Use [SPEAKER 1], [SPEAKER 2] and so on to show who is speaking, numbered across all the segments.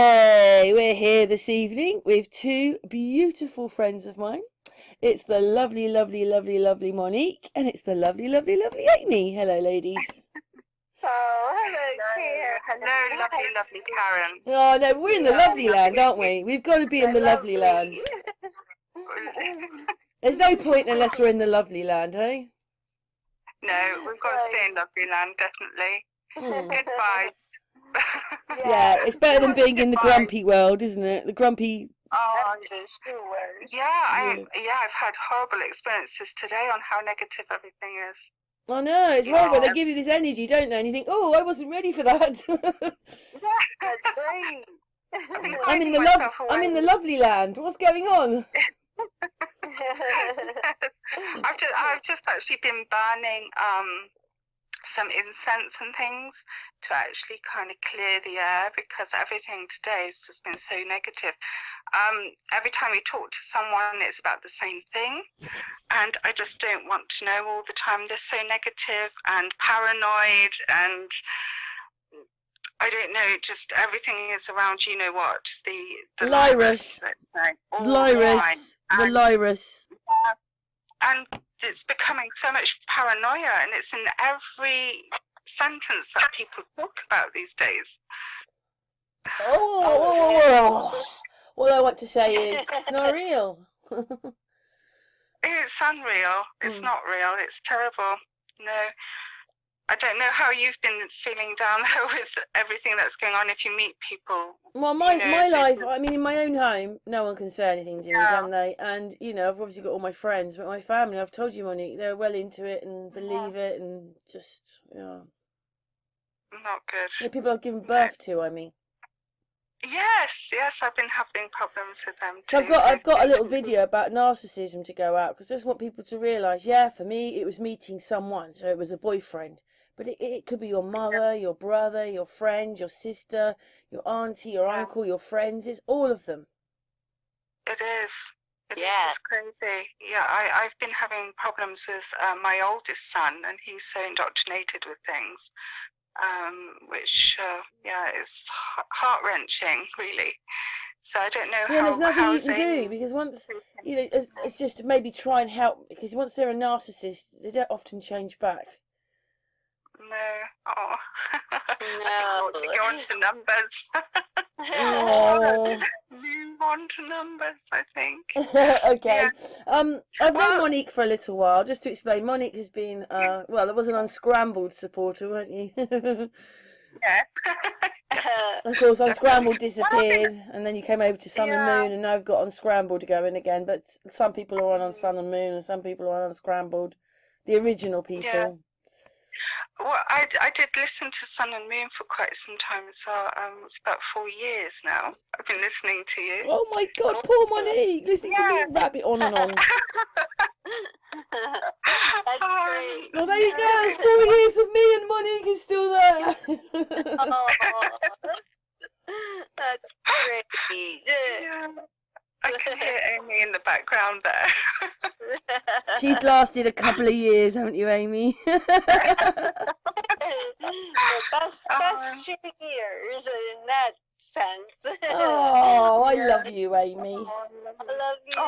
[SPEAKER 1] Okay, we're here this evening with two beautiful friends of mine. It's the lovely, lovely, lovely, lovely Monique, and it's the lovely, lovely, lovely Amy. Hello, ladies.
[SPEAKER 2] Oh, hello, Karen.
[SPEAKER 3] Hello, lovely, lovely Karen.
[SPEAKER 1] Oh, no, we're in the lovely land, aren't we? We've got to be in the lovely land. There's no point unless we're in the lovely land, hey?
[SPEAKER 3] No, we've got to stay in lovely land, definitely. Good vibes.
[SPEAKER 1] Yeah, it's better than being in the grumpy world, isn't it? The grumpy.
[SPEAKER 3] Oh, yeah, I've had horrible experiences today on how negative everything is.
[SPEAKER 1] I know, it's horrible. They give you this energy, don't they? And you think, oh, I wasn't ready for that.
[SPEAKER 2] That's great.
[SPEAKER 1] I'm in the lovely land. What's going on?
[SPEAKER 3] I've just actually been burning some incense and things to actually kind of clear the air, because everything today has just been so negative. Every time you talk to someone, it's about the same thing, and I just don't want to know all the time. They're so negative and paranoid, and I don't know, just everything is around, you know what, the
[SPEAKER 1] Lyrus.
[SPEAKER 3] Let's say.
[SPEAKER 1] The Lyrus.
[SPEAKER 3] And it's becoming so much paranoia, and it's in every sentence that people talk about these days.
[SPEAKER 1] Oh, all I want to say is it's not real.
[SPEAKER 3] It's unreal. It's not real. It's terrible. No. I don't know how you've been feeling down there with everything that's going on, if you meet people.
[SPEAKER 1] Well, my life, I mean, in my own home, no one can say anything to me, can they? And, you know, I've obviously got all my friends, but my family, I've told you, Monique, they're well into it and believe it, and just,
[SPEAKER 3] Not good.
[SPEAKER 1] You know, people I've given birth to, I mean.
[SPEAKER 3] Yes, I've been having problems with them too.
[SPEAKER 1] So I've got a little video about narcissism to go out, because I just want people to realise, for me, it was meeting someone, so it was a boyfriend. But it could be your mother, your brother, your friend, your sister, your auntie, your uncle, your friends. It's all of them.
[SPEAKER 3] It is. It's crazy. Yeah, I've been having problems with my oldest son, and he's so indoctrinated with things, which, is heart-wrenching, really. So I don't know
[SPEAKER 1] there's nothing you can do, because once, you know, it's just maybe try and help, because once they're a narcissist, they don't often change back.
[SPEAKER 3] No. Oh.
[SPEAKER 2] No.
[SPEAKER 3] To go on to numbers. Move on to numbers, I think.
[SPEAKER 1] Okay. Yeah. I've known Monique for a little while. Just to explain, Monique has been, it was an Unscrambled supporter, weren't you?
[SPEAKER 3] Yes.
[SPEAKER 1] Of course, Unscrambled disappeared, and then you came over to Sun and Moon, and now I've got Unscrambled going again. But some people are on Sun and Moon, and some people are on Unscrambled. The original people.
[SPEAKER 3] Yeah. Well, I did listen to Sun and Moon for quite some time as well. It's about 4 years now. I've been listening to you.
[SPEAKER 1] Oh my God, poor Monique, listening to me rabbit on and on.
[SPEAKER 2] That's great.
[SPEAKER 1] Well, there you go. 4 years of me and Monique is still there.
[SPEAKER 2] That's great.
[SPEAKER 3] Yeah. I can hear Amy in the background there.
[SPEAKER 1] She's lasted a couple of years, haven't you, Amy?
[SPEAKER 2] That's 2 years in that sense.
[SPEAKER 1] Oh, I love you, Amy.
[SPEAKER 2] I love you too.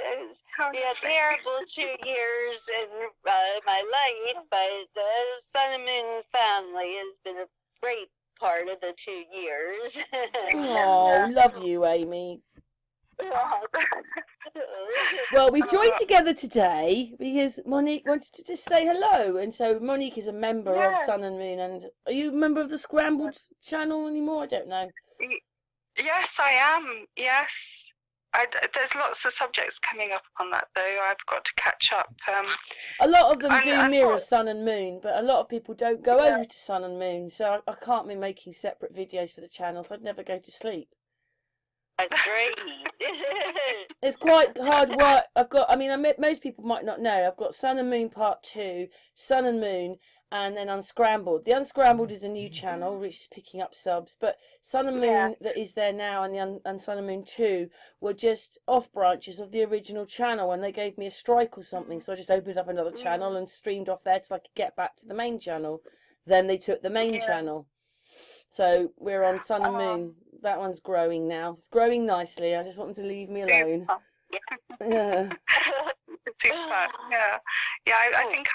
[SPEAKER 2] It was a terrible 2 years in my life, but the Sun and Moon family has been a great part of the 2 years.
[SPEAKER 1] Oh, love you, Amy. Well, we joined together today because Monique wanted to just say hello, and so Monique is a member of Sun and Moon. And are you a member of the Scrambled Channel anymore? I don't know.
[SPEAKER 3] Yes, I am. Yes, there's lots of subjects coming up on that, though. I've got to catch up.
[SPEAKER 1] A lot of them do mirror Sun and Moon, but a lot of people don't go over to Sun and Moon, so I can't be making separate videos for the channels. I'd never go to sleep.
[SPEAKER 2] That's great.
[SPEAKER 1] It's quite hard work. Most people might not know, I've got Sun and Moon Part 2, Sun and Moon, and then Unscrambled. The Unscrambled is a new channel, which is picking up subs, but Sun and Moon that is there now and Sun and Moon 2 were just off branches of the original channel, and they gave me a strike or something, so I just opened up another channel and streamed off there till I could get back to the main channel. Then they took the main channel. So we're on Sun and Moon. That one's growing now. It's growing nicely. I just want them to leave me alone. Yeah.
[SPEAKER 3] Super. Yeah. I think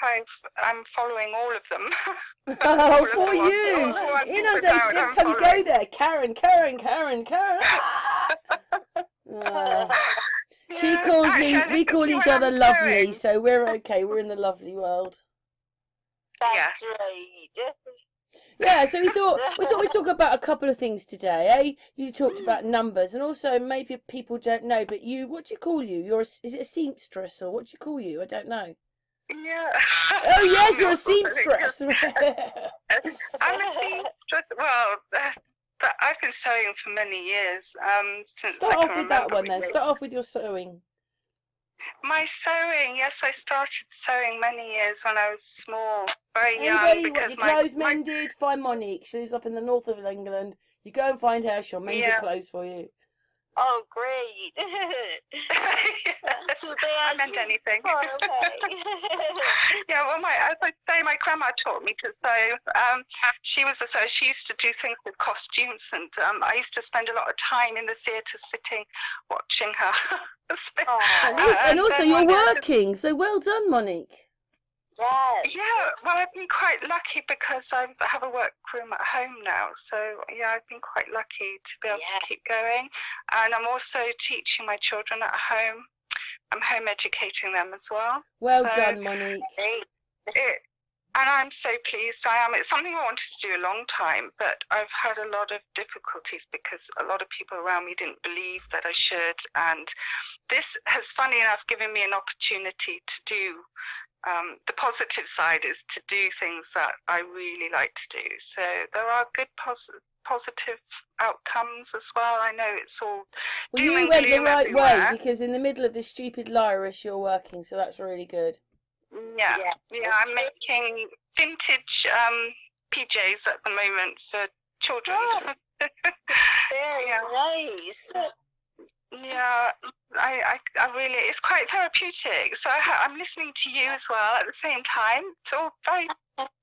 [SPEAKER 3] I'm following all of them.
[SPEAKER 1] Oh, poor you! Inundated every time you go there. Karen. She calls me. We call each other lovely, so we're okay. We're in the lovely world.
[SPEAKER 2] That's right.
[SPEAKER 1] Yeah, so we thought we'd talk about a couple of things today. You talked about numbers, and also maybe people don't know, but what do you call you? Is it a seamstress, or what do you call you? I don't know.
[SPEAKER 3] Yeah.
[SPEAKER 1] Oh yes, you're a seamstress.
[SPEAKER 3] I'm a seamstress. Well, I've been sewing for many years. Since
[SPEAKER 1] Start
[SPEAKER 3] I can
[SPEAKER 1] off with that
[SPEAKER 3] remember,
[SPEAKER 1] one then. Start off with your sewing.
[SPEAKER 3] My sewing, yes, I started sewing many years when I was small, very
[SPEAKER 1] Anybody
[SPEAKER 3] young.
[SPEAKER 1] want your clothes mended? Find Monique. She's up in the north of England. You go and find her. She'll mend your clothes for you.
[SPEAKER 2] Oh, great. Too bad.
[SPEAKER 3] I meant anything. Yeah, well, as I say, my grandma taught me to sew. She was a sewer. She used to do things with costumes, and I used to spend a lot of time in the theatre sitting, watching her.
[SPEAKER 1] And also you're working, so well done, Monique.
[SPEAKER 2] Yes.
[SPEAKER 3] Yeah, well, I've been quite lucky because I have a workroom at home now. So, yeah, I've been quite lucky to be able to keep going. And I'm also teaching my children at home. I'm home educating them as well.
[SPEAKER 1] Well done, Monique.
[SPEAKER 3] And I'm so pleased. I am. It's something I wanted to do a long time, but I've had a lot of difficulties because a lot of people around me didn't believe that I should. And this has, funny enough, given me an opportunity to do. The positive side is to do things that I really like to do. So there are good positive outcomes as well. I know it's all doom and gloom everywhere.
[SPEAKER 1] You went the right way because in the middle of this stupid virus you're working, so that's really good.
[SPEAKER 3] Yeah. I'm making vintage PJs at the moment for children.
[SPEAKER 2] Oh, very nice.
[SPEAKER 3] Yeah, I really, it's quite therapeutic. So I'm listening to you as well at the same time. It's all very.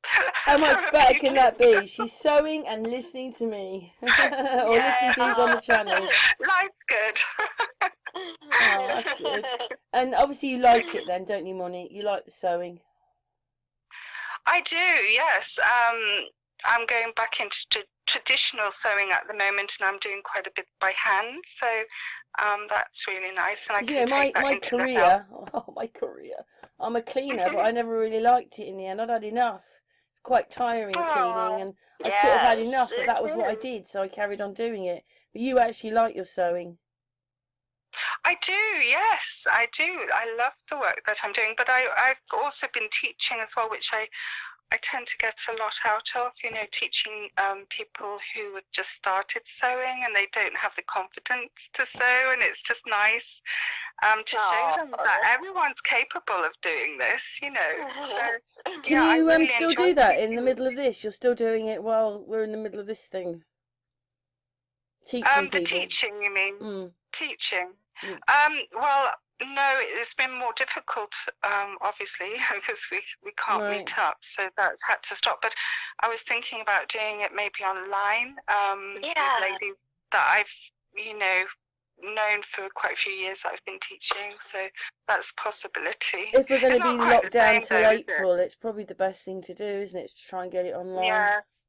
[SPEAKER 1] How much better can that be? She's sewing and listening to me, or listening to who's on the channel.
[SPEAKER 3] Life's good.
[SPEAKER 1] Oh, that's good. And obviously you like it then, don't you, Monique? You like the sewing?
[SPEAKER 3] I do, yes. I'm going back into traditional sewing at the moment, and I'm doing quite a bit by hand. So that's really nice. And I can take that into
[SPEAKER 1] career. Oh, my career. I'm a cleaner, but I never really liked it in the end. I'd had enough. It's quite tiring cleaning, and I sort of had enough. But that was what I did, so I carried on doing it. But you actually like your sewing?
[SPEAKER 3] I do, yes, I do. I love the work that I'm doing, but I've also been teaching as well, which I tend to get a lot out of, teaching people who have just started sewing and they don't have the confidence to sew, and it's just nice to show them that everyone's capable of doing this, So,
[SPEAKER 1] Can you really still do that in the middle of this? You're still doing it while we're in the middle of this thing? Teaching people.
[SPEAKER 3] The teaching, you mean?
[SPEAKER 1] Mm.
[SPEAKER 3] Teaching.
[SPEAKER 1] Mm.
[SPEAKER 3] Well, no, it's been more difficult, obviously, because we can't meet up, so that's had to stop. But I was thinking about doing it maybe online with ladies that I've, known for quite a few years that I've been teaching, so that's a possibility.
[SPEAKER 1] If we're going to be locked down till April, it's probably the best thing to do, isn't it, to try and get it online?
[SPEAKER 3] Yes,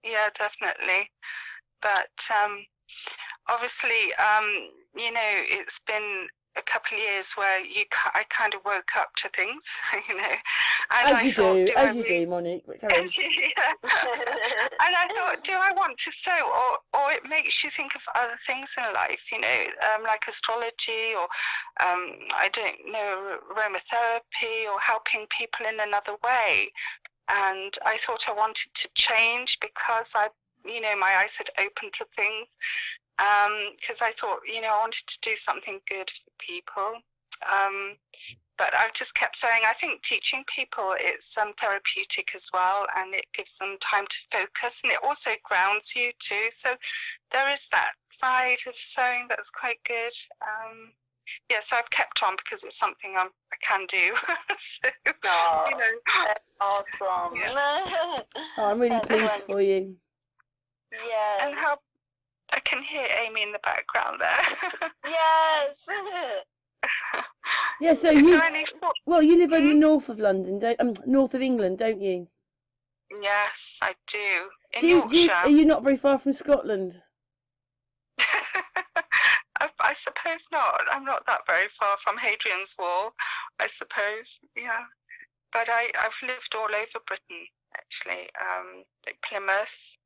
[SPEAKER 3] yeah, definitely. But obviously, it's been a couple of years where I kind of woke up to things, And
[SPEAKER 1] as you do, Monique.
[SPEAKER 3] And I thought, do I want to sew, or it makes you think of other things in life, like astrology, or I don't know, aromatherapy, or helping people in another way. And I thought I wanted to change because my eyes had opened to things. Because I thought, I wanted to do something good for people. But I've just kept saying, I think teaching people, it's therapeutic as well, and it gives them time to focus, and it also grounds you too. So there is that side of sewing that's quite good. So I've kept on because it's something I can do.
[SPEAKER 2] That's awesome.
[SPEAKER 1] Yeah. I'm really pleased for you.
[SPEAKER 2] Yeah.
[SPEAKER 3] And how I can hear Amy in the background there.
[SPEAKER 2] Yes.
[SPEAKER 1] Yeah, so
[SPEAKER 3] Is
[SPEAKER 1] you
[SPEAKER 3] there any
[SPEAKER 1] you live in the north of London, north of England, don't you?
[SPEAKER 3] Yes, I do. In
[SPEAKER 1] Are
[SPEAKER 3] Yorkshire.
[SPEAKER 1] you not very far from Scotland?
[SPEAKER 3] I suppose not. I'm not that very far from Hadrian's Wall, I suppose. Yeah. But I've lived all over Britain, actually. Like Plymouth,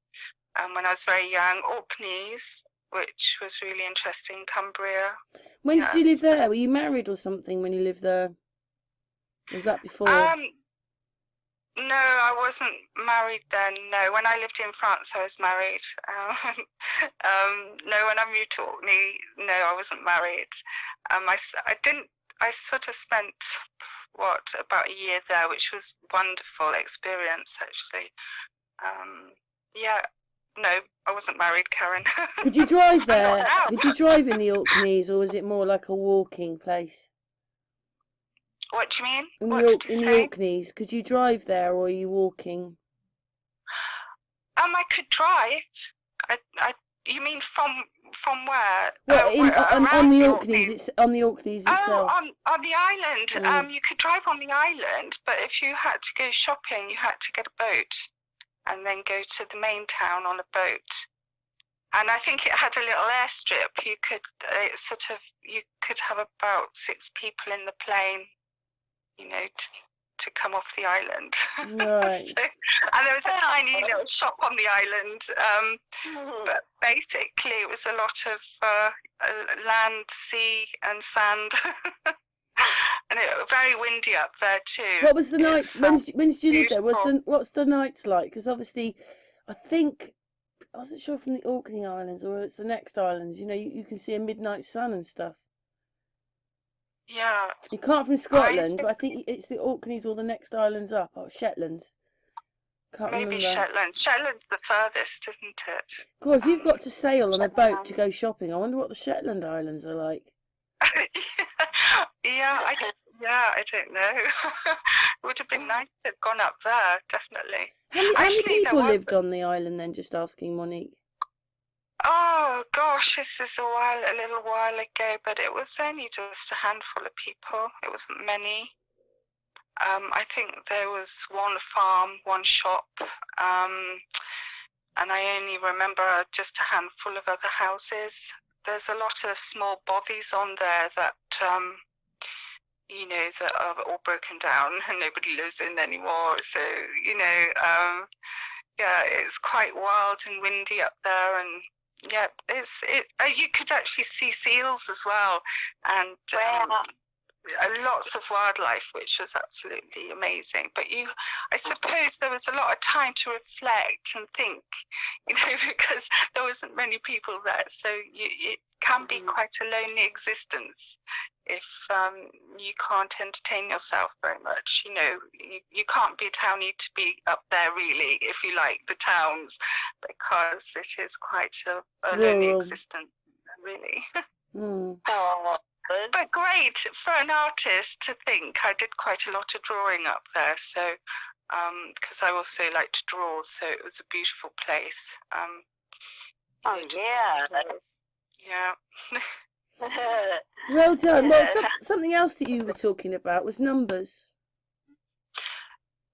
[SPEAKER 3] when I was very young, Orkneys, which was really interesting, Cumbria.
[SPEAKER 1] When did you live there? Were you married or something when you lived there? Or was that before?
[SPEAKER 3] No, I wasn't married then. No, when I lived in France, I was married. No, when I moved to Orkney, no, I wasn't married. I didn't. I sort of spent about a year there, which was a wonderful experience, actually. Yeah, no, I wasn't married, Karen.
[SPEAKER 1] Could you drive there? Could you drive in the Orkneys, or was it more like a walking place?
[SPEAKER 3] What do you mean?
[SPEAKER 1] In the Orkneys, could you drive there, or are you walking?
[SPEAKER 3] I could drive. You mean from where?
[SPEAKER 1] Well, on the Orkneys. It's on the Orkneys itself.
[SPEAKER 3] Oh, on the island. You could drive on the island, but if you had to go shopping, you had to get a boat and then go to the main town on a boat. And I think it had a little airstrip. You could have about 6 people in the plane, to come off the island.
[SPEAKER 1] Right.
[SPEAKER 3] And there was a tiny little shop on the island. But basically, it was a lot of land, sea, and sand. And it was very windy up there too.
[SPEAKER 1] What was the nights? When did you live there? What's the nights like? Because obviously, I wasn't sure from the Orkney Islands or it's the next islands. You can see a midnight sun and stuff.
[SPEAKER 3] Yeah.
[SPEAKER 1] You can't from Scotland, but I think it's the Orkneys or the next islands up, or Shetlands. Can't remember.
[SPEAKER 3] Maybe Shetlands. Shetland's the furthest, isn't it?
[SPEAKER 1] God, if you've got to sail on a boat to go shopping, I wonder what the Shetland Islands are like.
[SPEAKER 3] I don't know. It would have been nice to have gone up there, definitely.
[SPEAKER 1] How many people lived on the island then, just asking Monique?
[SPEAKER 3] Oh gosh, this is a little while ago, but it was only just a handful of people. It wasn't many. I think there was one farm, one shop, and I only remember just a handful of other houses. There's a lot of small bothies on there that that are all broken down and nobody lives in anymore. So it's quite wild and windy up there, and you could actually see seals as well, and lots of wildlife, which was absolutely amazing. But I suppose there was a lot of time to reflect and think, because there wasn't many people there, so it can be quite a lonely existence if you can't entertain yourself very much. You can't be a townie to be up there really if you like the towns, because it is quite a lonely existence, really.
[SPEAKER 2] Oh.
[SPEAKER 3] But great for an artist to think. I did quite a lot of drawing up there, so because I also like to draw, so it was a beautiful place. Yeah.
[SPEAKER 1] Well done. Well, something else that you were talking about was numbers.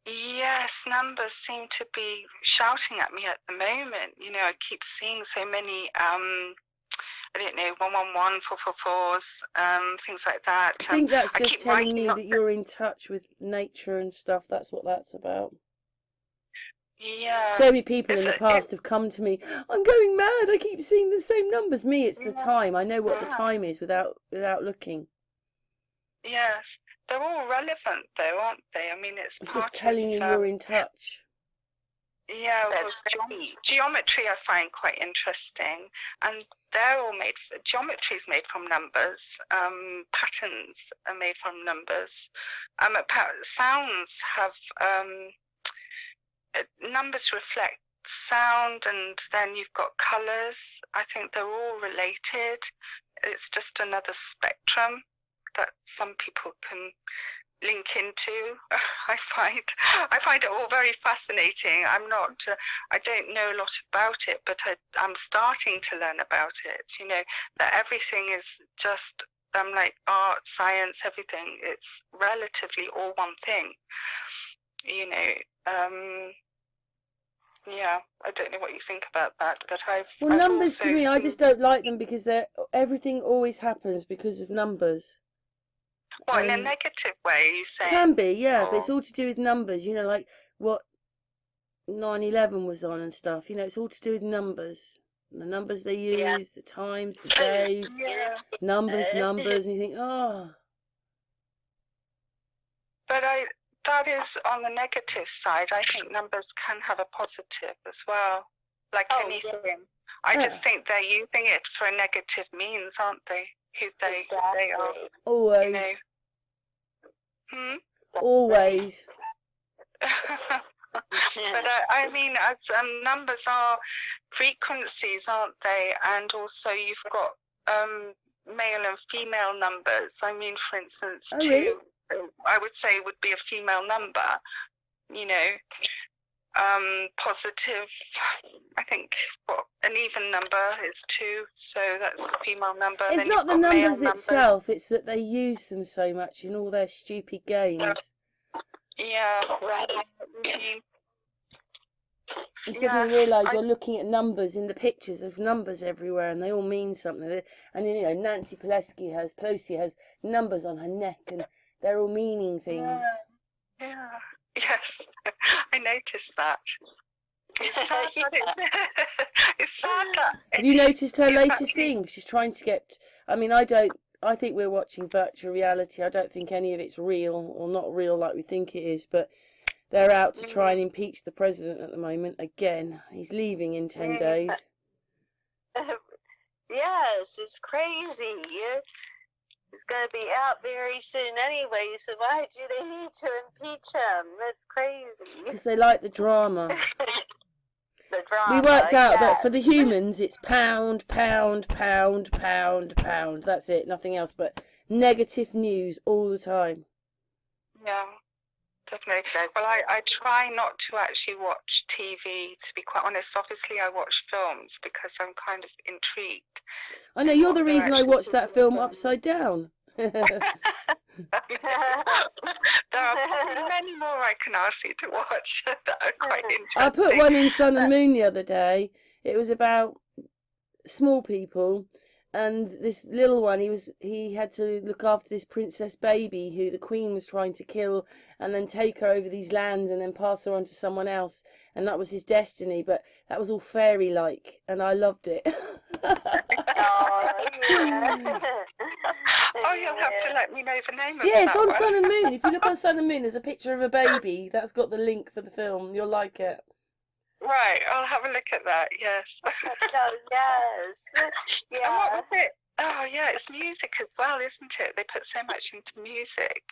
[SPEAKER 3] Yes, numbers seem to be shouting at me at the moment. I keep seeing so many. I don't know, 111, 444s, things like that.
[SPEAKER 1] I think that's just telling you that you're in touch with nature and stuff. That's what that's about.
[SPEAKER 3] Yeah.
[SPEAKER 1] So many people in the past have come to me, I'm going mad, I keep seeing the same numbers. Me, it's the time. I know what the time is without looking.
[SPEAKER 3] Yes. They're all relevant though, aren't they? I mean, it's
[SPEAKER 1] just telling you you're in touch.
[SPEAKER 3] Yeah, geometry I find quite interesting, and they're all geometry is made from numbers, patterns are made from numbers, sounds have, numbers reflect sound, and then you've got colours. I think they're all related. It's just another spectrum that some people can link into. I find it all very fascinating. I don't know a lot about it, but I'm starting to learn about it. You know, that everything is just like art, science, everything. It's relatively all one thing. You know, yeah, I don't know what you think about that, but I've
[SPEAKER 1] numbers
[SPEAKER 3] also
[SPEAKER 1] to me, I just don't like them because everything always happens because of numbers.
[SPEAKER 3] What, in a negative way, you say?
[SPEAKER 1] Can be, yeah, but it's all to do with numbers, you know, like what 9/11 was on and stuff, you know, it's all to do with numbers. The numbers they use, the times, the days, numbers, and you think, oh.
[SPEAKER 3] But that is on the negative side. I think numbers can have a positive as well, like anything. Yeah. I just think they're using it for a negative means, aren't they? Who they are.
[SPEAKER 1] Always.
[SPEAKER 3] You know.
[SPEAKER 1] Always.
[SPEAKER 3] But I mean, as numbers are frequencies, aren't they? And also you've got male and female numbers. I mean, for instance,
[SPEAKER 1] really?
[SPEAKER 3] I would say would be a female number, you know. Positive, I think, an even number is 2, so that's a female number.
[SPEAKER 1] It's
[SPEAKER 3] then
[SPEAKER 1] not the numbers itself, it's that they use them so much in all their stupid games.
[SPEAKER 3] Yeah, right.
[SPEAKER 1] You suddenly realise you're looking at numbers in the pictures. There's numbers everywhere and they all mean something. And, you know, Nancy Pelosi has numbers on her neck and they're all meaning things.
[SPEAKER 3] Yeah. Yes, I noticed that. It's sad that
[SPEAKER 1] Have you noticed her latest thing? She's trying to get... I mean, I think we're watching virtual reality. I don't think any of it's real or not real like we think it is, but they're out to try and impeach the president at the moment again. He's leaving in 10 days.
[SPEAKER 2] Yes, it's crazy. He's going to be out very soon anyway, so why do they need to impeach him? That's crazy.
[SPEAKER 1] Because they like the drama.
[SPEAKER 2] The drama.
[SPEAKER 1] We worked out that for the humans, it's pound, pound, pound, pound, pound. That's it, nothing else but negative news all the time.
[SPEAKER 3] Yeah, definitely. Well, I try not to actually watch TV, to be quite honest. Obviously, I watch films because I'm kind of intrigued.
[SPEAKER 1] I know, you're the reason I watched that film Upside Down.
[SPEAKER 3] There are probably many more I can ask you to watch that are quite interesting.
[SPEAKER 1] I put one in Sun and Moon the other day. It was about small people, and this little one, he had to look after this princess baby who the queen was trying to kill and then take her over these lands and then pass her on to someone else, and that was his destiny. But that was all fairy-like, and I loved it.
[SPEAKER 3] Oh, you'll have to let me know the name of that.
[SPEAKER 1] Yeah, it's on Sun and Moon. If you look on Sun and Moon, there's a picture of a baby. That's got the link for the film. You'll like it.
[SPEAKER 3] Right, I'll have a look at that, yes.
[SPEAKER 2] Yes. Yeah.
[SPEAKER 3] And what was it? Oh, yeah, it's music as well, isn't it? They put so much into music.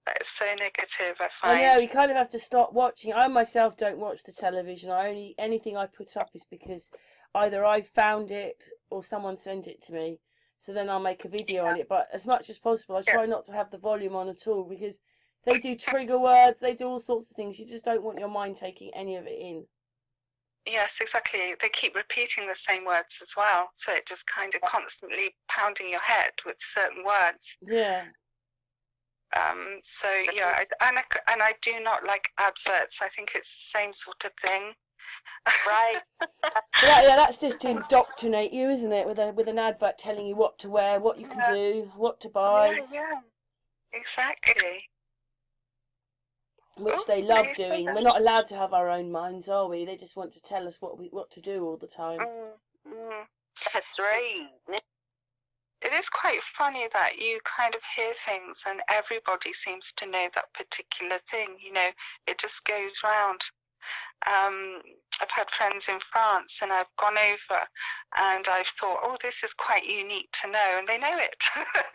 [SPEAKER 3] That is so negative, I find.
[SPEAKER 1] I know, you kind of have to stop watching. I myself don't watch the television. Anything I put up is because either I found it or someone sent it to me. So then I'll make a video on it. But as much as possible, I try not to have the volume on at all, because they do trigger words, they do all sorts of things. You just don't want your mind taking any of it in.
[SPEAKER 3] Yes, exactly. They keep repeating the same words as well. So it just kind of constantly pounding your head with certain words.
[SPEAKER 1] Yeah.
[SPEAKER 3] So, yeah, and I do not like adverts. I think it's the same sort of thing.
[SPEAKER 2] Right.
[SPEAKER 1] Yeah, that's just to indoctrinate you, isn't it? With an advert telling you what to wear, what you can do, what to buy.
[SPEAKER 3] Yeah, exactly.
[SPEAKER 1] Which they love doing. We're not allowed to have our own minds, are we? They just want to tell us what to do all the time.
[SPEAKER 2] That's right.
[SPEAKER 3] It is quite funny that you kind of hear things and everybody seems to know that particular thing. You know, it just goes round. I've had friends in France and I've gone over and I've thought, oh, this is quite unique to know, and they know it.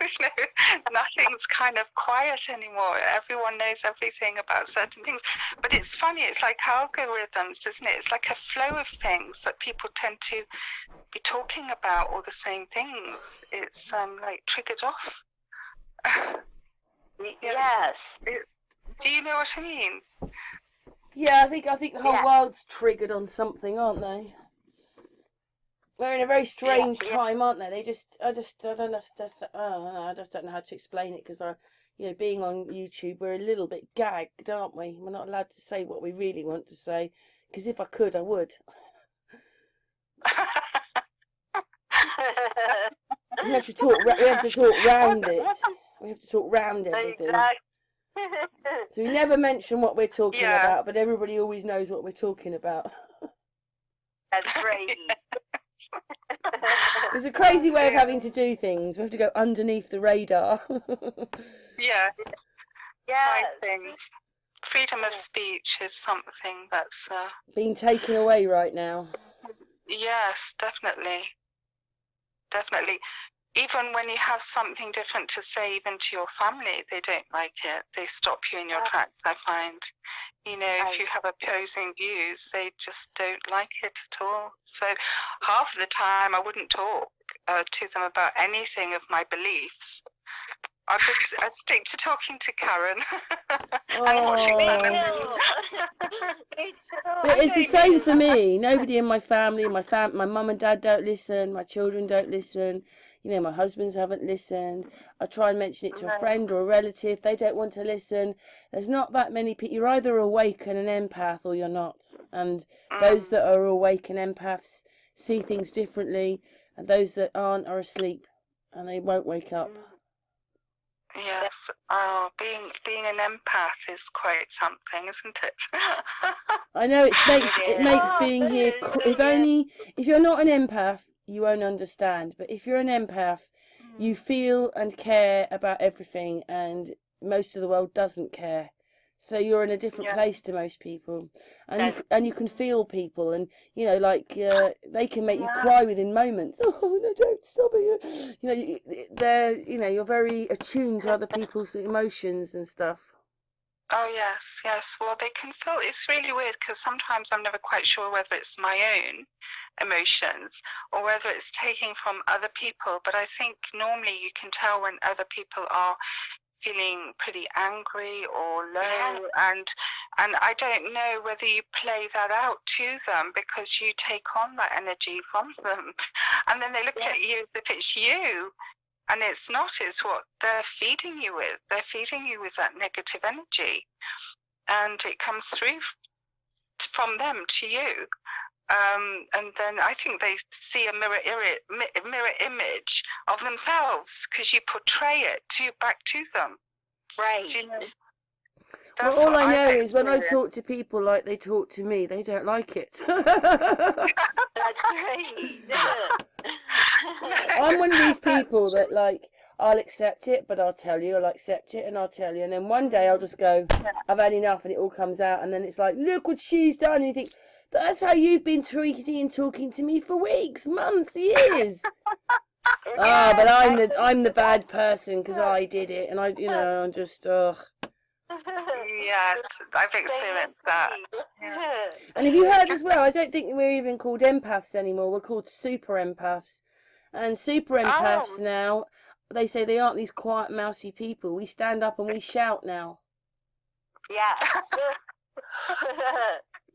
[SPEAKER 3] You know, nothing's kind of quiet anymore. Everyone knows everything about certain things. But it's funny, it's like algorithms, isn't it? It's like a flow of things that people tend to be talking about, all the same things. It's like triggered off.
[SPEAKER 2] Yes.
[SPEAKER 3] Do you know what I mean?
[SPEAKER 1] Yeah, I think the whole world's triggered on something, aren't they? We're in a very strange time, aren't they? I don't know how to explain it, because being on YouTube, we're a little bit gagged, aren't we? We're not allowed to say what we really want to say, because if I could, I would. We have to talk round it. We have to talk round everything.
[SPEAKER 2] Exactly.
[SPEAKER 1] So we never mention what we're talking about, but everybody always knows what we're talking about.
[SPEAKER 2] That's right.
[SPEAKER 1] It's a crazy way of having to do things. We have to go underneath the radar.
[SPEAKER 3] Yes.
[SPEAKER 2] Yes.
[SPEAKER 3] Things. Freedom of speech is something that's
[SPEAKER 1] being taken away right now.
[SPEAKER 3] Yes, definitely. Definitely. Even when you have something different to say, even to your family, they don't like it. They stop you in your tracks, I find. If you have opposing views, they just don't like it at all. So half of the time I wouldn't talk to them about anything of my beliefs. I stick to talking to Karen and watching
[SPEAKER 2] Me too.
[SPEAKER 1] But it's the same for me. Nobody in my family, my mum and dad don't listen, my children don't listen, my husbands haven't listened. I try and mention it to a friend or a relative, they don't want to listen. There's not that many people. You're either awake and an empath or you're not. And those that are awake and empaths see things differently, and those that aren't are asleep and they won't wake up.
[SPEAKER 3] Yes. Being an empath is quite something, isn't it?
[SPEAKER 1] I know it makes being here. If you're not an empath, you won't understand. But if you're an empath, you feel and care about everything, and most of the world doesn't care. So you're in a different place to most people, and you can feel people, and they can make you cry within moments. Oh no, don't stop it! You're very attuned to other people's emotions and stuff.
[SPEAKER 3] Oh yes. Well, they can feel. It's really weird because sometimes I'm never quite sure whether it's my own emotions or whether it's taking from other people. But I think normally you can tell when other people are feeling pretty angry or low, and I don't know whether you play that out to them because you take on that energy from them, and then they look at you as if it's you, and it's not. It's what they're feeding you with. They're feeding you with that negative energy, and it comes through from them to you. And then I think they see a mirror image of themselves because you portray it back to them.
[SPEAKER 2] Right.
[SPEAKER 1] Well, all I know is when I talk to people like they talk to me, they don't like it.
[SPEAKER 2] That's right.
[SPEAKER 1] I'm one of these people that I'll accept it, but I'll tell you. I'll accept it and I'll tell you. And then one day I'll just go, I've had enough, and it all comes out. And then it's like, look what she's done. And you think, that's how you've been treating and talking to me for weeks, months, years. But I'm the bad person because I did it, and I'm just
[SPEAKER 3] Yes, I've experienced that.
[SPEAKER 1] And have you heard as well? I don't think we're even called empaths anymore. We're called super empaths, and super empaths now. They say they aren't these quiet, mousy people. We stand up and we shout now.
[SPEAKER 2] Yes.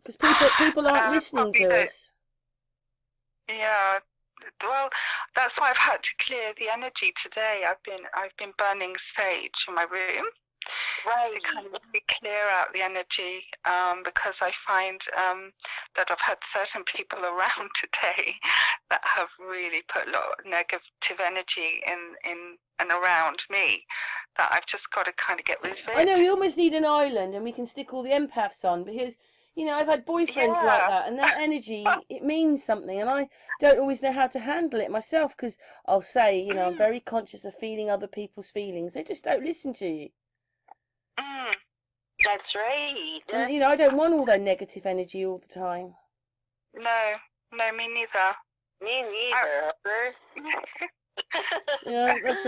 [SPEAKER 1] Because people aren't listening to us.
[SPEAKER 3] Yeah, well, that's why I've had to clear the energy today. I've been burning sage in my room, to kind of clear out the energy, because I find that I've had certain people around today that have really put a lot of negative energy in and around me that I've just got to kind of get rid of it.
[SPEAKER 1] I know, we almost need an island, and we can stick all the empaths on, because I've had boyfriends like that, and that energy, it means something, and I don't always know how to handle it myself, because I'll say, I'm very conscious of feeling other people's feelings. They just don't listen to you.
[SPEAKER 2] That's right.
[SPEAKER 1] And, I don't want all their negative energy all the time.
[SPEAKER 3] No, me neither.
[SPEAKER 2] Me neither.
[SPEAKER 1] That's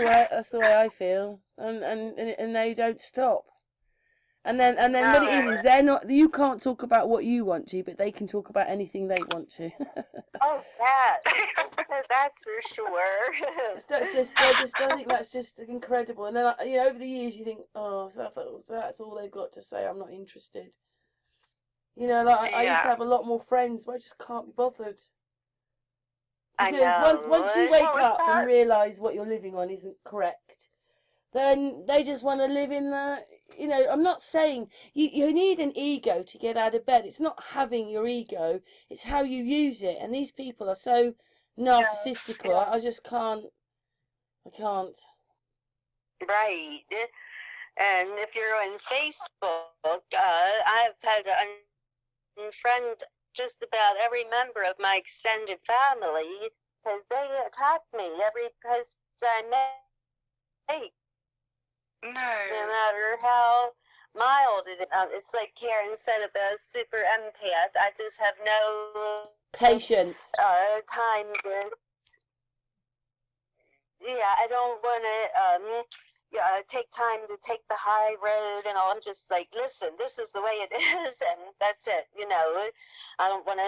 [SPEAKER 1] the way I feel, and they don't stop. And then what it is they're not. You can't talk about what you want to, but they can talk about anything they want to.
[SPEAKER 2] Oh, that's for sure.
[SPEAKER 1] I think that's just incredible. And then over the years you think, oh, so that's all they've got to say. I'm not interested. I used to have a lot more friends, but I just can't be bothered. Because once you wake up and realise what you're living on isn't correct, then they just want to live in the. I'm not saying you need an ego to get out of bed. It's not having your ego, it's how you use it. And these people are so narcissistical. Yeah. I just can't. I can't.
[SPEAKER 2] Right. And if you're on Facebook, I've had to unfriend just about every member of my extended family because they attack me every post I make.
[SPEAKER 3] No
[SPEAKER 2] matter how mild it is. It's like Karen said about super empath. I just have no
[SPEAKER 1] patience.
[SPEAKER 2] Time to. Yeah, I don't want to take time to take the high road and all. I'm just like, listen, this is the way it is, and that's it. I don't want to.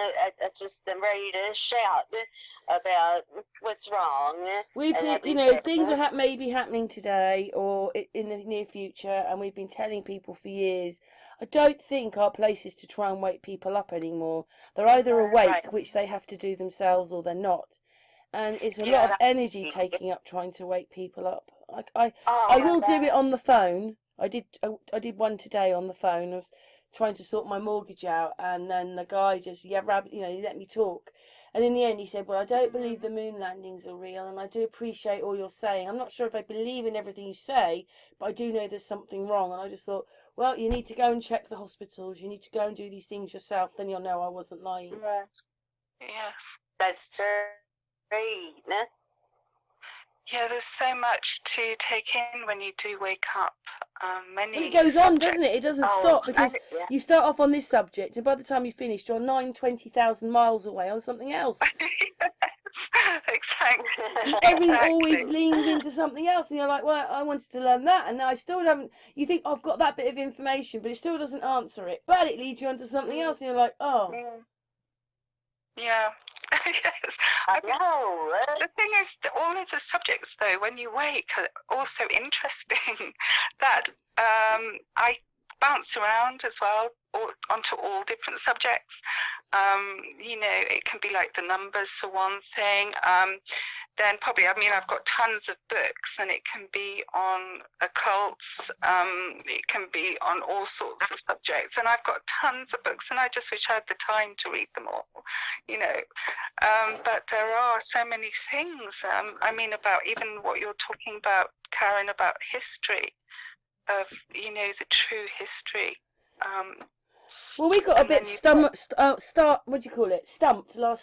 [SPEAKER 2] I'm ready to shout about what's wrong.
[SPEAKER 1] We've been, things are maybe happening today or in the near future, and we've been telling people for years. I don't think our place is to try and wake people up anymore. They're either awake, which they have to do themselves, or they're not. And it's a lot of energy taking up trying to wake people up. I will do it on the phone. I did one today on the phone. I was trying to sort my mortgage out, and then the guy just he let me talk. And in the end, he said, "Well, I don't believe the moon landings are real, and I do appreciate all you're saying. I'm not sure if I believe in everything you say, but I do know there's something wrong." And I just thought, well, you need to go and check the hospitals. You need to go and do these things yourself. Then you'll know I wasn't lying.
[SPEAKER 2] Yeah. Yes, that's true. Great.
[SPEAKER 3] Yeah, there's so much to take in when you do wake up.
[SPEAKER 1] It goes on, doesn't it? It doesn't stop because you start off on this subject, and by the time you finish, you're 20,000 miles away on something else.
[SPEAKER 3] Yes, exactly.
[SPEAKER 1] Everything always leans into something else, and you're like, well, I wanted to learn that, and now I still haven't. You think I've got that bit of information, but it still doesn't answer it. But it leads you onto something else, and you're like, oh.
[SPEAKER 3] Yeah. Yes.
[SPEAKER 2] I know.
[SPEAKER 3] The thing is, all of the subjects, though, when you wake, are also interesting. That I bounce around as well onto all different subjects. It can be like the numbers for one thing. Then probably, I've got tons of books, and it can be on occults. It can be on all sorts of subjects, and I've got tons of books, and I just wish I had the time to read them all. But there are so many things. About even what you're talking about, Karen, about history of the true history.
[SPEAKER 1] Well, we got a bit stumped last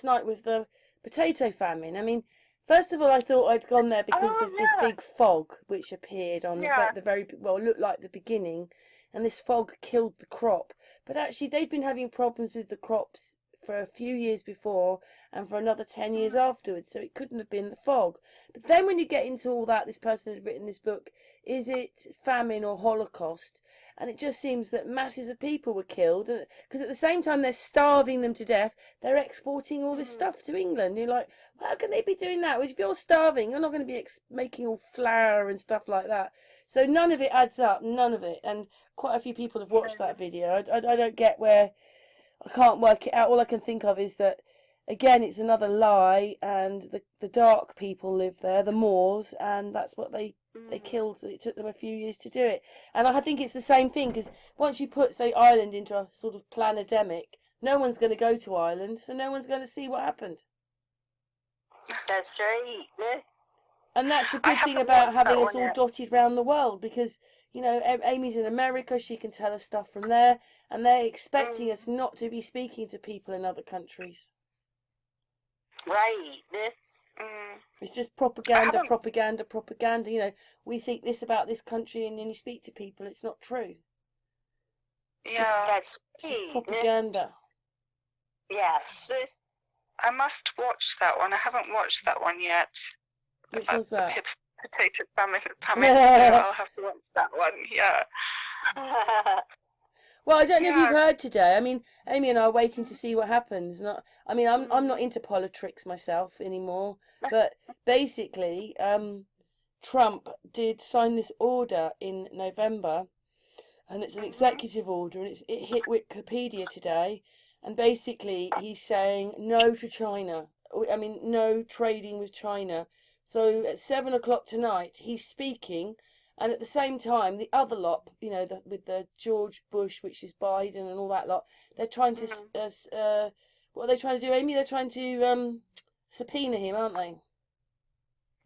[SPEAKER 1] night with the potato famine. First of all, I thought I'd gone there because of this big fog which appeared on looked like the beginning, and this fog killed the crop. But actually, they'd been having problems with the crops for a few years before and for another 10 years afterwards, so it couldn't have been the fog. But then when you get into all that, this person had written this book, is it famine or Holocaust? And it just seems that masses of people were killed, because at the same time they're starving them to death, they're exporting all this stuff to England. You're like, how can they be doing that? Well, if you're starving, you're not going to be making all flour and stuff like that. So none of it adds up, none of it. And quite a few people have watched that video. I don't get where, I can't work it out. All I can think of is that, again, it's another lie, and the dark people live there, the Moors, and that's what they killed. It took them a few years to do it. And I think it's the same thing, because once you put, say, Ireland into a sort of planademic, no one's going to go to Ireland, so no one's going to see what happened.
[SPEAKER 2] That's right.
[SPEAKER 1] And that's the good thing about having us all dotted around the world, because, Amy's in America, she can tell us stuff from there, and they're expecting us not to be speaking to people in other countries.
[SPEAKER 2] Right.
[SPEAKER 1] It's just propaganda. We think this about this country, and then you speak to people, it's not true.
[SPEAKER 2] It's
[SPEAKER 1] just propaganda.
[SPEAKER 2] Yes.
[SPEAKER 3] I must watch that one. I haven't watched that one yet.
[SPEAKER 1] Which was that?
[SPEAKER 3] Potato famine. I'll have to watch that one. Yeah.
[SPEAKER 1] Well, I don't know if you've heard today. I mean, Amy and I are waiting to see what happens. I'm not into politics myself anymore, but basically, Trump did sign this order in November, and it's an executive order, and it hit Wikipedia today, and basically he's saying no to China. I mean, no trading with China. So at 7 o'clock tonight, he's speaking. And at the same time, the other lot, with the George Bush, which is Biden and all that lot, they're trying to, what are they trying to do, Amy? They're trying to subpoena him, aren't they?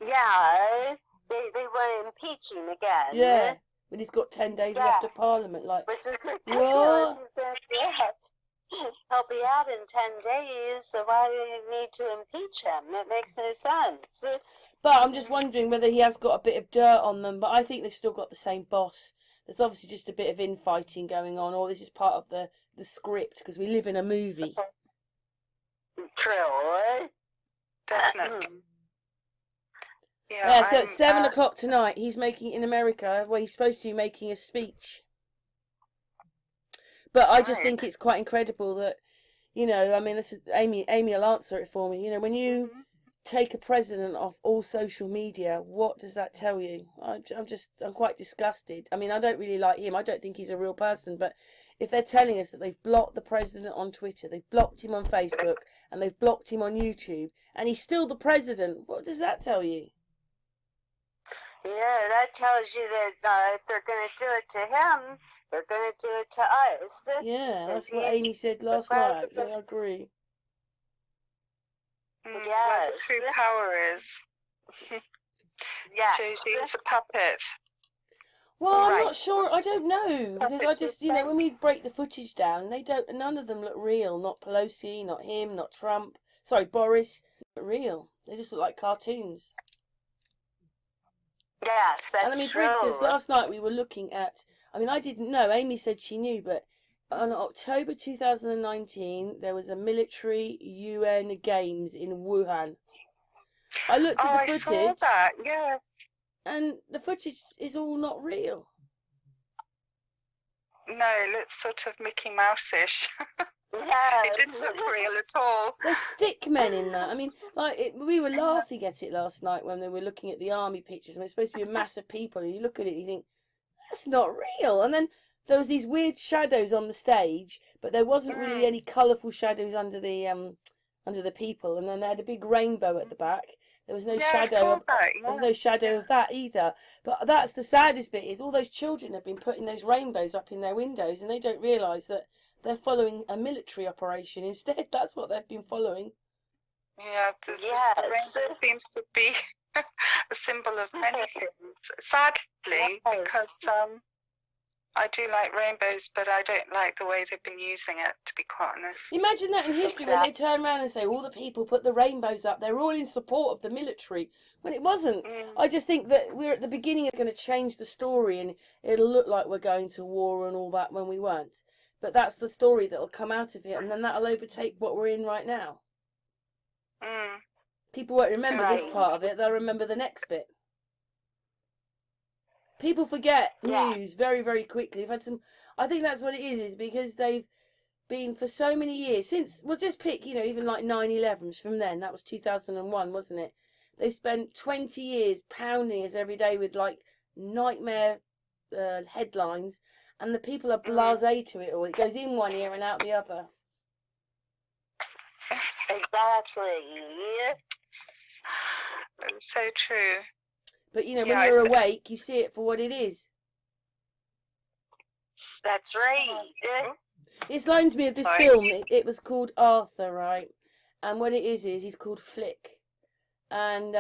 [SPEAKER 2] Yeah, they want to impeach him again.
[SPEAKER 1] Yeah, but he's got 10 days left of Parliament.
[SPEAKER 2] Which is ridiculous. He'll be out in 10 days, so why do you need to impeach him? It makes no sense.
[SPEAKER 1] But I'm just wondering whether he has got a bit of dirt on them. But I think they've still got the same boss. There's obviously just a bit of infighting going on, or this is part of the script, because we live in a movie.
[SPEAKER 2] True.
[SPEAKER 3] Definitely.
[SPEAKER 1] Yeah, so at 7 o'clock tonight, he's making, in America, well, he's supposed to be making a speech. But I just think it's quite incredible that, I mean, this is Amy will answer it for me. When you take a president off all social media, what does that tell you? I'm quite disgusted. I mean, I don't really like him. I don't think he's a real person. But if they're telling us that they've blocked the president on Twitter, they've blocked him on Facebook, and they've blocked him on YouTube, and he's still the president, what does that tell you?
[SPEAKER 2] Yeah, that tells you that if they're going to do it to him, they're going to do it to us.
[SPEAKER 1] Yeah, that's what Amy said last night. So I agree.
[SPEAKER 2] Yes.
[SPEAKER 3] What the true power is.
[SPEAKER 2] Yes.
[SPEAKER 3] Shows you as a puppet.
[SPEAKER 1] Well, I'm not sure. I don't know, because I just, when we break the footage down, none of them look real. Not Pelosi, not him, not Trump. Sorry, Boris. Not real. They just look like cartoons.
[SPEAKER 2] Yes, that's true.
[SPEAKER 1] And I mean, for instance, last night we were looking at, I mean, I didn't know, Amy said she knew, but on October 2019, there was a military UN Games in Wuhan. I looked at the footage.
[SPEAKER 3] I saw that, yes.
[SPEAKER 1] And the footage is all not real.
[SPEAKER 3] No, it looks sort of Mickey Mouse-ish.
[SPEAKER 2] Yes.
[SPEAKER 3] It didn't look real at all.
[SPEAKER 1] There's stick men in that. I mean, we were laughing at it last night when they were looking at the army pictures. And it's supposed to be a mass of people, and you look at it and you think, that's not real. And then there was these weird shadows on the stage, but there wasn't really any colourful shadows under the people. And then they had a big rainbow at the back. There was no shadow. There was no shadow of that either. But that's the saddest bit, is all those children have been putting those rainbows up in their windows, and they don't realise that they're following a military operation instead. That's what they've been following.
[SPEAKER 3] Yeah, the rainbow seems to be a symbol of many things. Sadly, because I do like rainbows, but I don't like the way they've been using it, to be quite honest.
[SPEAKER 1] Imagine that in history, when they turn around and say, all the people put the rainbows up, they're all in support of the military, when it wasn't. I just think that we're at the beginning, it's going to change the story, and it'll look like we're going to war and all that when we weren't. But that's the story that'll come out of it, and then that'll overtake what we're in right now. People won't remember this part of it, they'll remember the next bit. People forget news very, very quickly. I think that's what it is because they've been for so many years, since, we'll just pick, even like 9/11 from then, that was 2001, wasn't it? They've spent 20 years pounding us every day with like nightmare headlines, and the people are blasé to it all. It goes in one ear and out the other.
[SPEAKER 2] Exactly.
[SPEAKER 3] It's so true.
[SPEAKER 1] But, when you're awake, you see it for what it is.
[SPEAKER 2] That's right.
[SPEAKER 1] It reminds me of this film. It was called Arthur, right? And what it is he's called Flick. And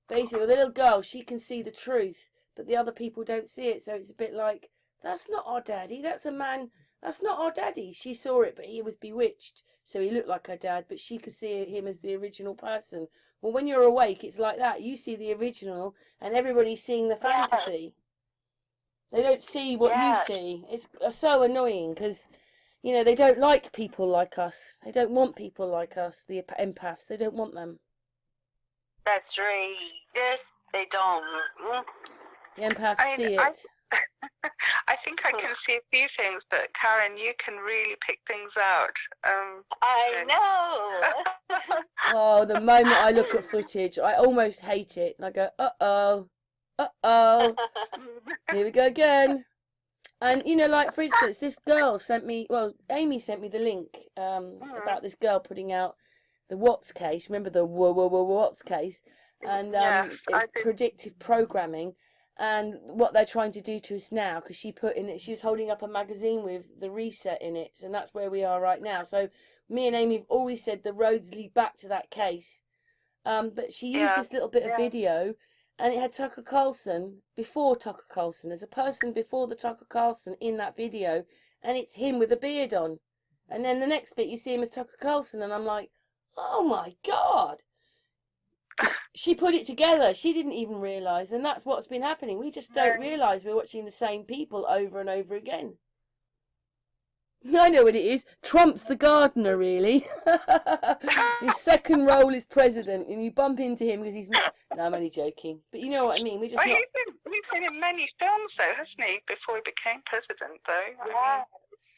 [SPEAKER 1] basically, the little girl, she can see the truth, but the other people don't see it. So it's a bit like, that's not our daddy. That's a man. That's not our daddy. She saw it, but he was bewitched. So he looked like her dad, but she could see him as the original person. Well, when you're awake, it's like that. You see the original, and everybody's seeing the fantasy. They don't see what you see. It's so annoying because, they don't like people like us. They don't want people like us, the empaths. They don't want them.
[SPEAKER 2] That's right. They don't.
[SPEAKER 1] The empaths see it.
[SPEAKER 3] I think I can see a few things, but Karen, you can really pick things out.
[SPEAKER 2] I know.
[SPEAKER 1] Oh, the moment I look at footage, I almost hate it. And I go, uh-oh, here we go again. And, you know, like, for instance, this girl sent me, well, Amy sent me the link about this girl putting out the Watts case. Remember the Watts case? And
[SPEAKER 3] Yes,
[SPEAKER 1] it's predictive programming. And what they're trying to do to us now, because she put in it, she was holding up a magazine with the reset in it, and that's where we are right now. So me and Amy have always said the roads lead back to that case. But she used this little bit of video, and it had Tucker Carlson before Tucker Carlson. There's a person before the Tucker Carlson in that video, and it's him with a beard on. And then the next bit, you see him as Tucker Carlson, and I'm like, oh my God. She put it together. She didn't even realise, and that's what's been happening. We just don't realise we're watching the same people over and over again. I know what it is. Trump's the gardener, really. His second role is president, and you bump into him because he's... No, I'm only joking. But you know what I mean. We're just
[SPEAKER 3] well, he's been in many films, though, hasn't he, before he became president, though?
[SPEAKER 2] Yeah.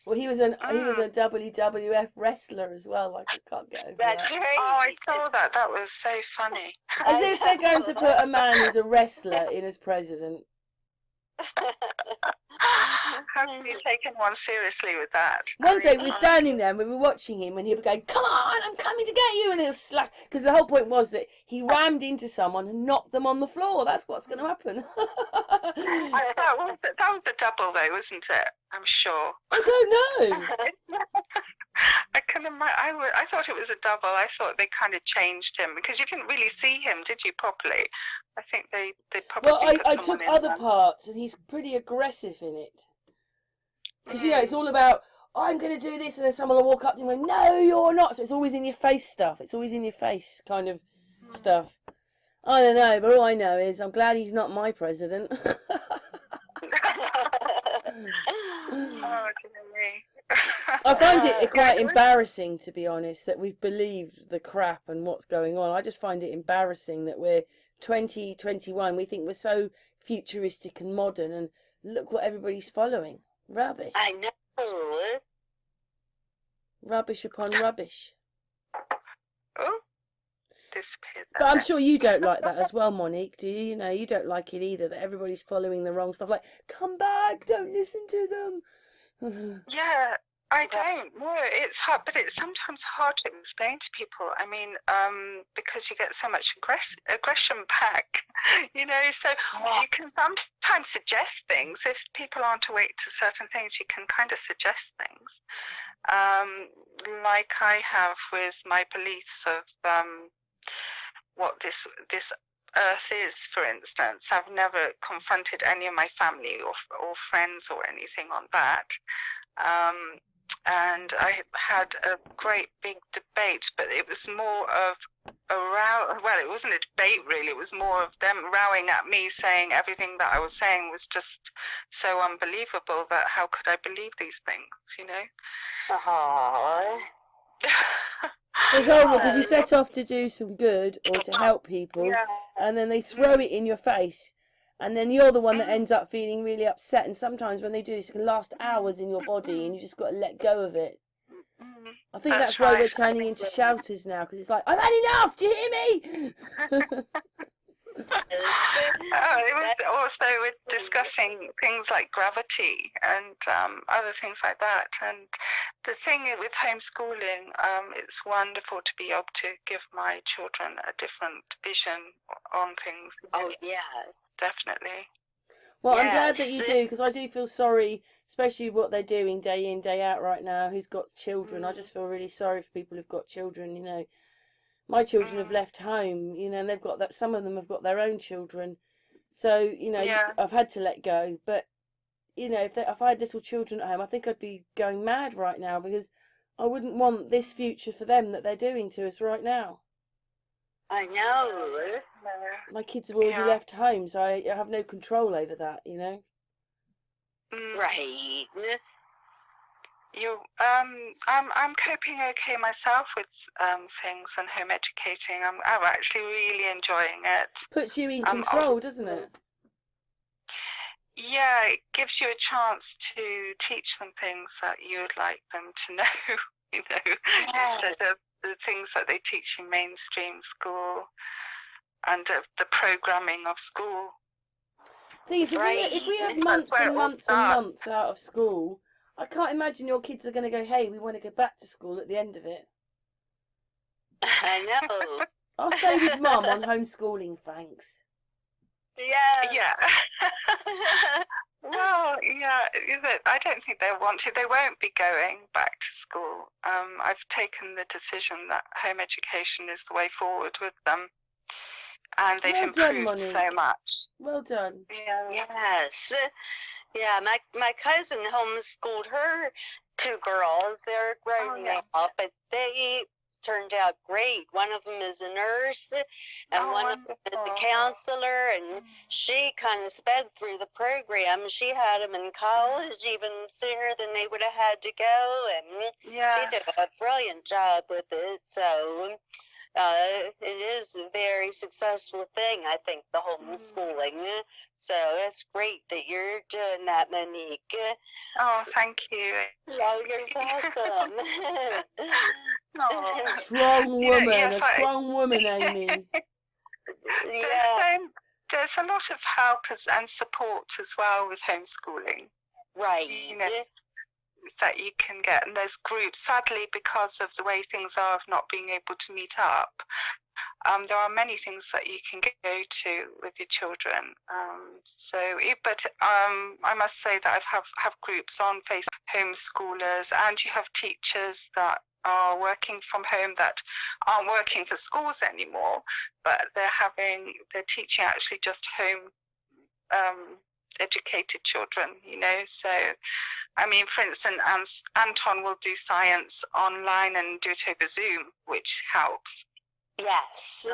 [SPEAKER 1] Well, he was a WWF wrestler as well. Like, I can't get over
[SPEAKER 2] That's
[SPEAKER 1] that.
[SPEAKER 2] right.
[SPEAKER 3] Oh, I saw that. That was so funny.
[SPEAKER 1] As if they're going to put a man who's a wrestler in as president.
[SPEAKER 3] How can you take anyone seriously with that?
[SPEAKER 1] One day we're standing there and we were watching him, and he'll be going, "Come on, I'm coming to get you," and he'll slack, because the whole point was that he rammed into someone and knocked them on the floor. That's what's going to happen.
[SPEAKER 3] That was a double, though, wasn't it? I'm sure.
[SPEAKER 1] I don't know.
[SPEAKER 3] I can imagine. I thought it was a double. I thought they kind of changed him, because you didn't really see him, did you, properly? I think they probably.
[SPEAKER 1] Well, I took other parts, and he's pretty aggressive in it. Because, you know, it's all about, I'm going to do this, and then someone will walk up to him and go, no, you're not. So it's always in your face stuff. It's always in your face kind of stuff. I don't know, but all I know is I'm glad he's not my president.
[SPEAKER 3] Oh, dear me.
[SPEAKER 1] I find it quite embarrassing, to be honest, that we've believed the crap and what's going on. I just find it embarrassing that we're 2021. We think we're so futuristic and modern, and look what everybody's following. Rubbish.
[SPEAKER 2] I know.
[SPEAKER 1] Rubbish upon rubbish.
[SPEAKER 3] Oh, disappeared.
[SPEAKER 1] But I'm sure you don't like that as well, Monique, do you? You know, you don't like it either, that everybody's following the wrong stuff. Like, come back, don't listen to them.
[SPEAKER 3] Yeah, I don't. No, it's hard, but it's sometimes hard to explain to people. I mean, because you get so much aggression back, you know. So you can sometimes suggest things. If people aren't awake to certain things, you can kind of suggest things. Like I have with my beliefs of what this Earth is, for instance. I've never confronted any of my family or friends or anything on that. And I had a great big debate, but it was more of a row. Well, it wasn't a debate really. It was more of them rowing at me, saying everything that I was saying was just so unbelievable that how could I believe these things, you know?
[SPEAKER 1] It's horrible because you set off to do some good or to help people, and then they throw it in your face, and then you're the one that ends up feeling really upset. And sometimes when they do this, it can last hours in your body, and you just got to let go of it. I think that's why we're turning into shouters now, because it's like, I've had enough, do you hear me?
[SPEAKER 3] It was also we're discussing things like gravity and other things like that. And the thing with homeschooling, it's wonderful to be able to give my children a different vision on things.
[SPEAKER 2] Oh, yeah.
[SPEAKER 3] Definitely.
[SPEAKER 1] Well, I'm glad that you do, because I do feel sorry, especially what they're doing day in, day out right now, who's got children. I just feel really sorry for people who've got children, you know. My children have left home, you know, and they've got that. Some of them have got their own children, so you know, I've had to let go. But you know, if I had little children at home, I think I'd be going mad right now, because I wouldn't want this future for them that they're doing to us right now.
[SPEAKER 2] I know.
[SPEAKER 1] My kids have already left home, so I have no control over that, you know.
[SPEAKER 2] Right.
[SPEAKER 3] I'm coping okay myself with things and home educating. I'm actually really enjoying it.
[SPEAKER 1] Puts you in control, doesn't it?
[SPEAKER 3] yeah, it gives you a chance to teach them things that you would like them to know, instead of the things that they teach in mainstream school and the programming of school.
[SPEAKER 1] Thing is, if we have months and months and months out of school, I can't imagine your kids are going to go, hey, we want to go back to school at the end of it.
[SPEAKER 2] I know.
[SPEAKER 1] I'll stay with Mum on homeschooling, thanks.
[SPEAKER 2] Yes.
[SPEAKER 3] Yeah. Well, yeah, I don't think they'll want to. They won't be going back to school. I've taken the decision that home education is the way forward with them, and they've improved so much.
[SPEAKER 1] Well done.
[SPEAKER 3] Yeah.
[SPEAKER 2] Yes. Yeah, my cousin homeschooled her 2 girls. They're grown now, but they turned out great. One of them is a nurse, and one of them is a counselor, and she kind of sped through the program. She had them in college even sooner than they would have had to go, and she did a brilliant job with it. So it is a very successful thing, I think, the homeschooling. So that's great that you're doing that, MoniQue.
[SPEAKER 3] Oh, thank you.
[SPEAKER 2] Oh, you're welcome.
[SPEAKER 1] Strong woman, a strong woman, Amy.
[SPEAKER 3] There's a lot of help and support as well with homeschooling.
[SPEAKER 2] Right.
[SPEAKER 3] That you can get, and there's groups, sadly, because of the way things are of not being able to meet up, there are many things that you can go to with your children. But I must say that I have groups on Facebook, homeschoolers, and you have teachers that are working from home that aren't working for schools anymore, but they're teaching actually just home educated children, So, I mean, for instance, Anton will do science online and do it over Zoom, which helps.
[SPEAKER 2] Yes.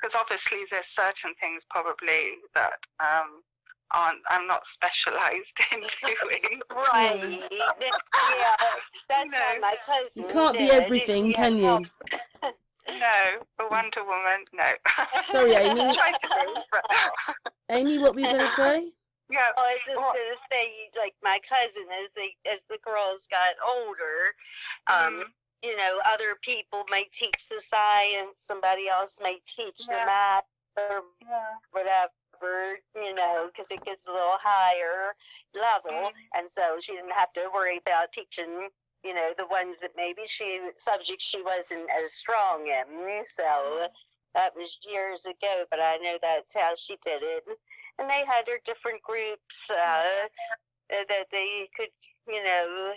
[SPEAKER 3] Because obviously there's certain things probably that I'm not specialised in doing.
[SPEAKER 2] Right. Yeah, that's how my cousin
[SPEAKER 1] You can't
[SPEAKER 2] did.
[SPEAKER 1] be everything, can you?
[SPEAKER 3] No, a Wonder Woman, no.
[SPEAKER 1] Sorry, Amy.
[SPEAKER 3] Try to be, but...
[SPEAKER 1] Amy, what were you going to say?
[SPEAKER 2] Yeah. Oh, I was just going to say, like my cousin, as the girls got older, other people may teach the science, somebody else may teach the math or whatever, because it gets a little higher level, and so she didn't have to worry about teaching, the ones that maybe subjects she wasn't as strong in. So that was years ago, but I know that's how she did it. And they had their different groups that they could,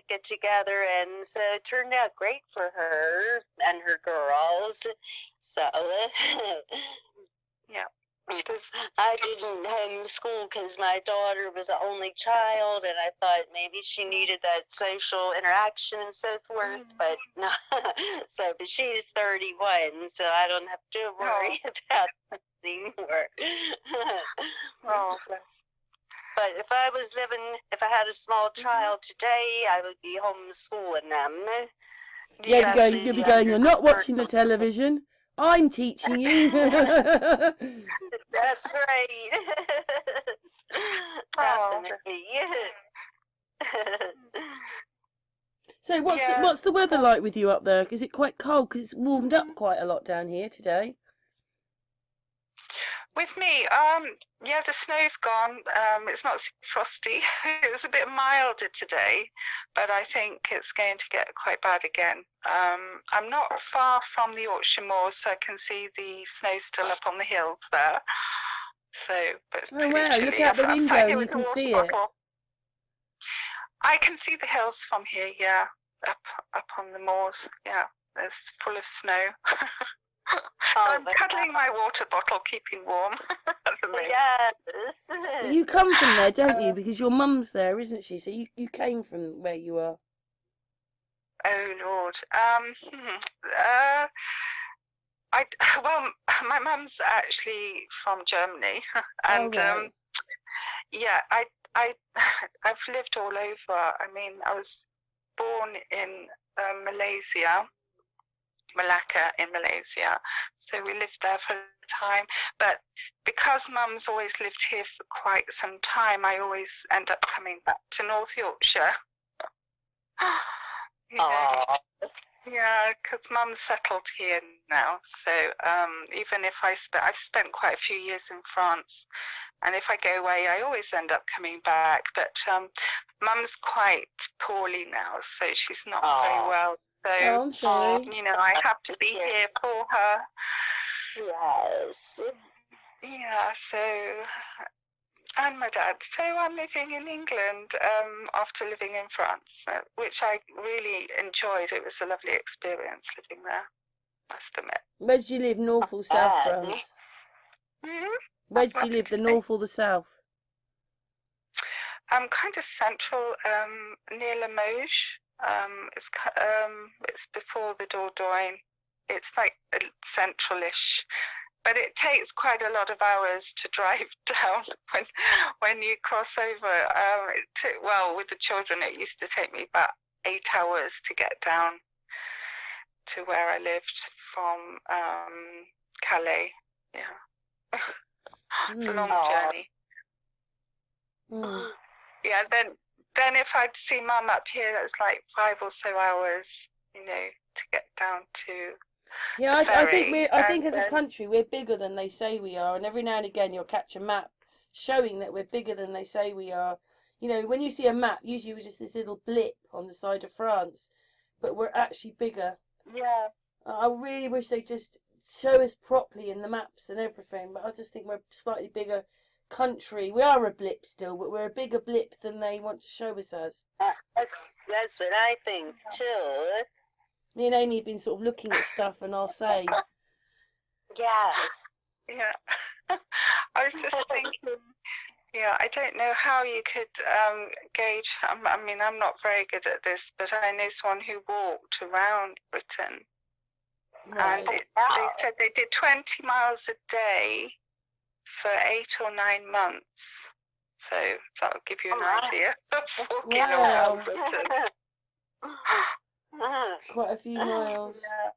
[SPEAKER 2] get together, and so it turned out great for her and her girls. So, yeah. I didn't homeschool because my daughter was the only child, and I thought maybe she needed that social interaction and so forth, but no. But she's 31, so I don't have to worry about that anymore. But if I had a small child today, I would be homeschooling them.
[SPEAKER 1] You'll be going, you're not watching the television. I'm teaching you.
[SPEAKER 2] That's right.
[SPEAKER 1] So what's the weather like with you up there? Is it quite cold? Because it's warmed up quite a lot down here today.
[SPEAKER 3] With me, the snow's gone. It's not frosty. It was a bit milder today, but I think it's going to get quite bad again. I'm not far from the Yorkshire Moors, so I can see the snow still up on the hills there. But it's pretty chilly.
[SPEAKER 1] Look out the window and you can see it.
[SPEAKER 3] I can see the hills from here, yeah, up on the moors, yeah. It's full of snow. I'm cuddling my water bottle, keeping warm at the moment.
[SPEAKER 2] Yes.
[SPEAKER 1] You come from there, don't you? Because your mum's there, isn't she? So you came from where you are.
[SPEAKER 3] Oh Lord. My mum's actually from Germany, and I've lived all over. I mean, I was born in Malaysia. Malacca in Malaysia. So we lived there for a time. But because Mum's always lived here for quite some time, I always end up coming back to North Yorkshire. You know. Yeah, because Mum's settled here now. So even if I've spent quite a few years in France, and if I go away, I always end up coming back. But Mum's quite poorly now, so she's not very well. So
[SPEAKER 1] I'm sorry.
[SPEAKER 3] you know, I have to be here for her.
[SPEAKER 2] Yes.
[SPEAKER 3] Yeah. So. And my dad. So I'm living in England after living in France, which I really enjoyed. It was a lovely experience living there, must admit.
[SPEAKER 1] Where did you live, north or south France? Where did you live, the north or the south?
[SPEAKER 3] Kind of central, near Limoges. It's before the Dordogne. It's like central-ish. But it takes quite a lot of hours to drive down when you cross over. With the children, it used to take me about 8 hours to get down to where I lived from Calais. Yeah, it's a long journey. Yeah, then if I'd see Mum up here, it's like 5 or so hours, you know, to get down to.
[SPEAKER 1] Yeah, I think as a country we're bigger than they say we are, and every now and again you'll catch a map showing that we're bigger than they say we are. You know, when you see a map, usually it was just this little blip on the side of France, but we're actually bigger.
[SPEAKER 2] Yeah.
[SPEAKER 1] I really wish they'd just show us properly in the maps and everything, but I just think we're a slightly bigger country. We are a blip still, but we're a bigger blip than they want to show us as.
[SPEAKER 2] That's what I think too.
[SPEAKER 1] Me and Amy have been sort of looking at stuff, and I'll say,
[SPEAKER 2] yes.
[SPEAKER 3] Yeah. I was just thinking, yeah, I don't know how you could gauge. I mean, I'm not very good at this, but I know someone who walked around Britain. Right. And they said they did 20 miles a day for 8 or 9 months. So that'll give you an idea of walking around Britain.
[SPEAKER 1] Quite a few miles. Yeah.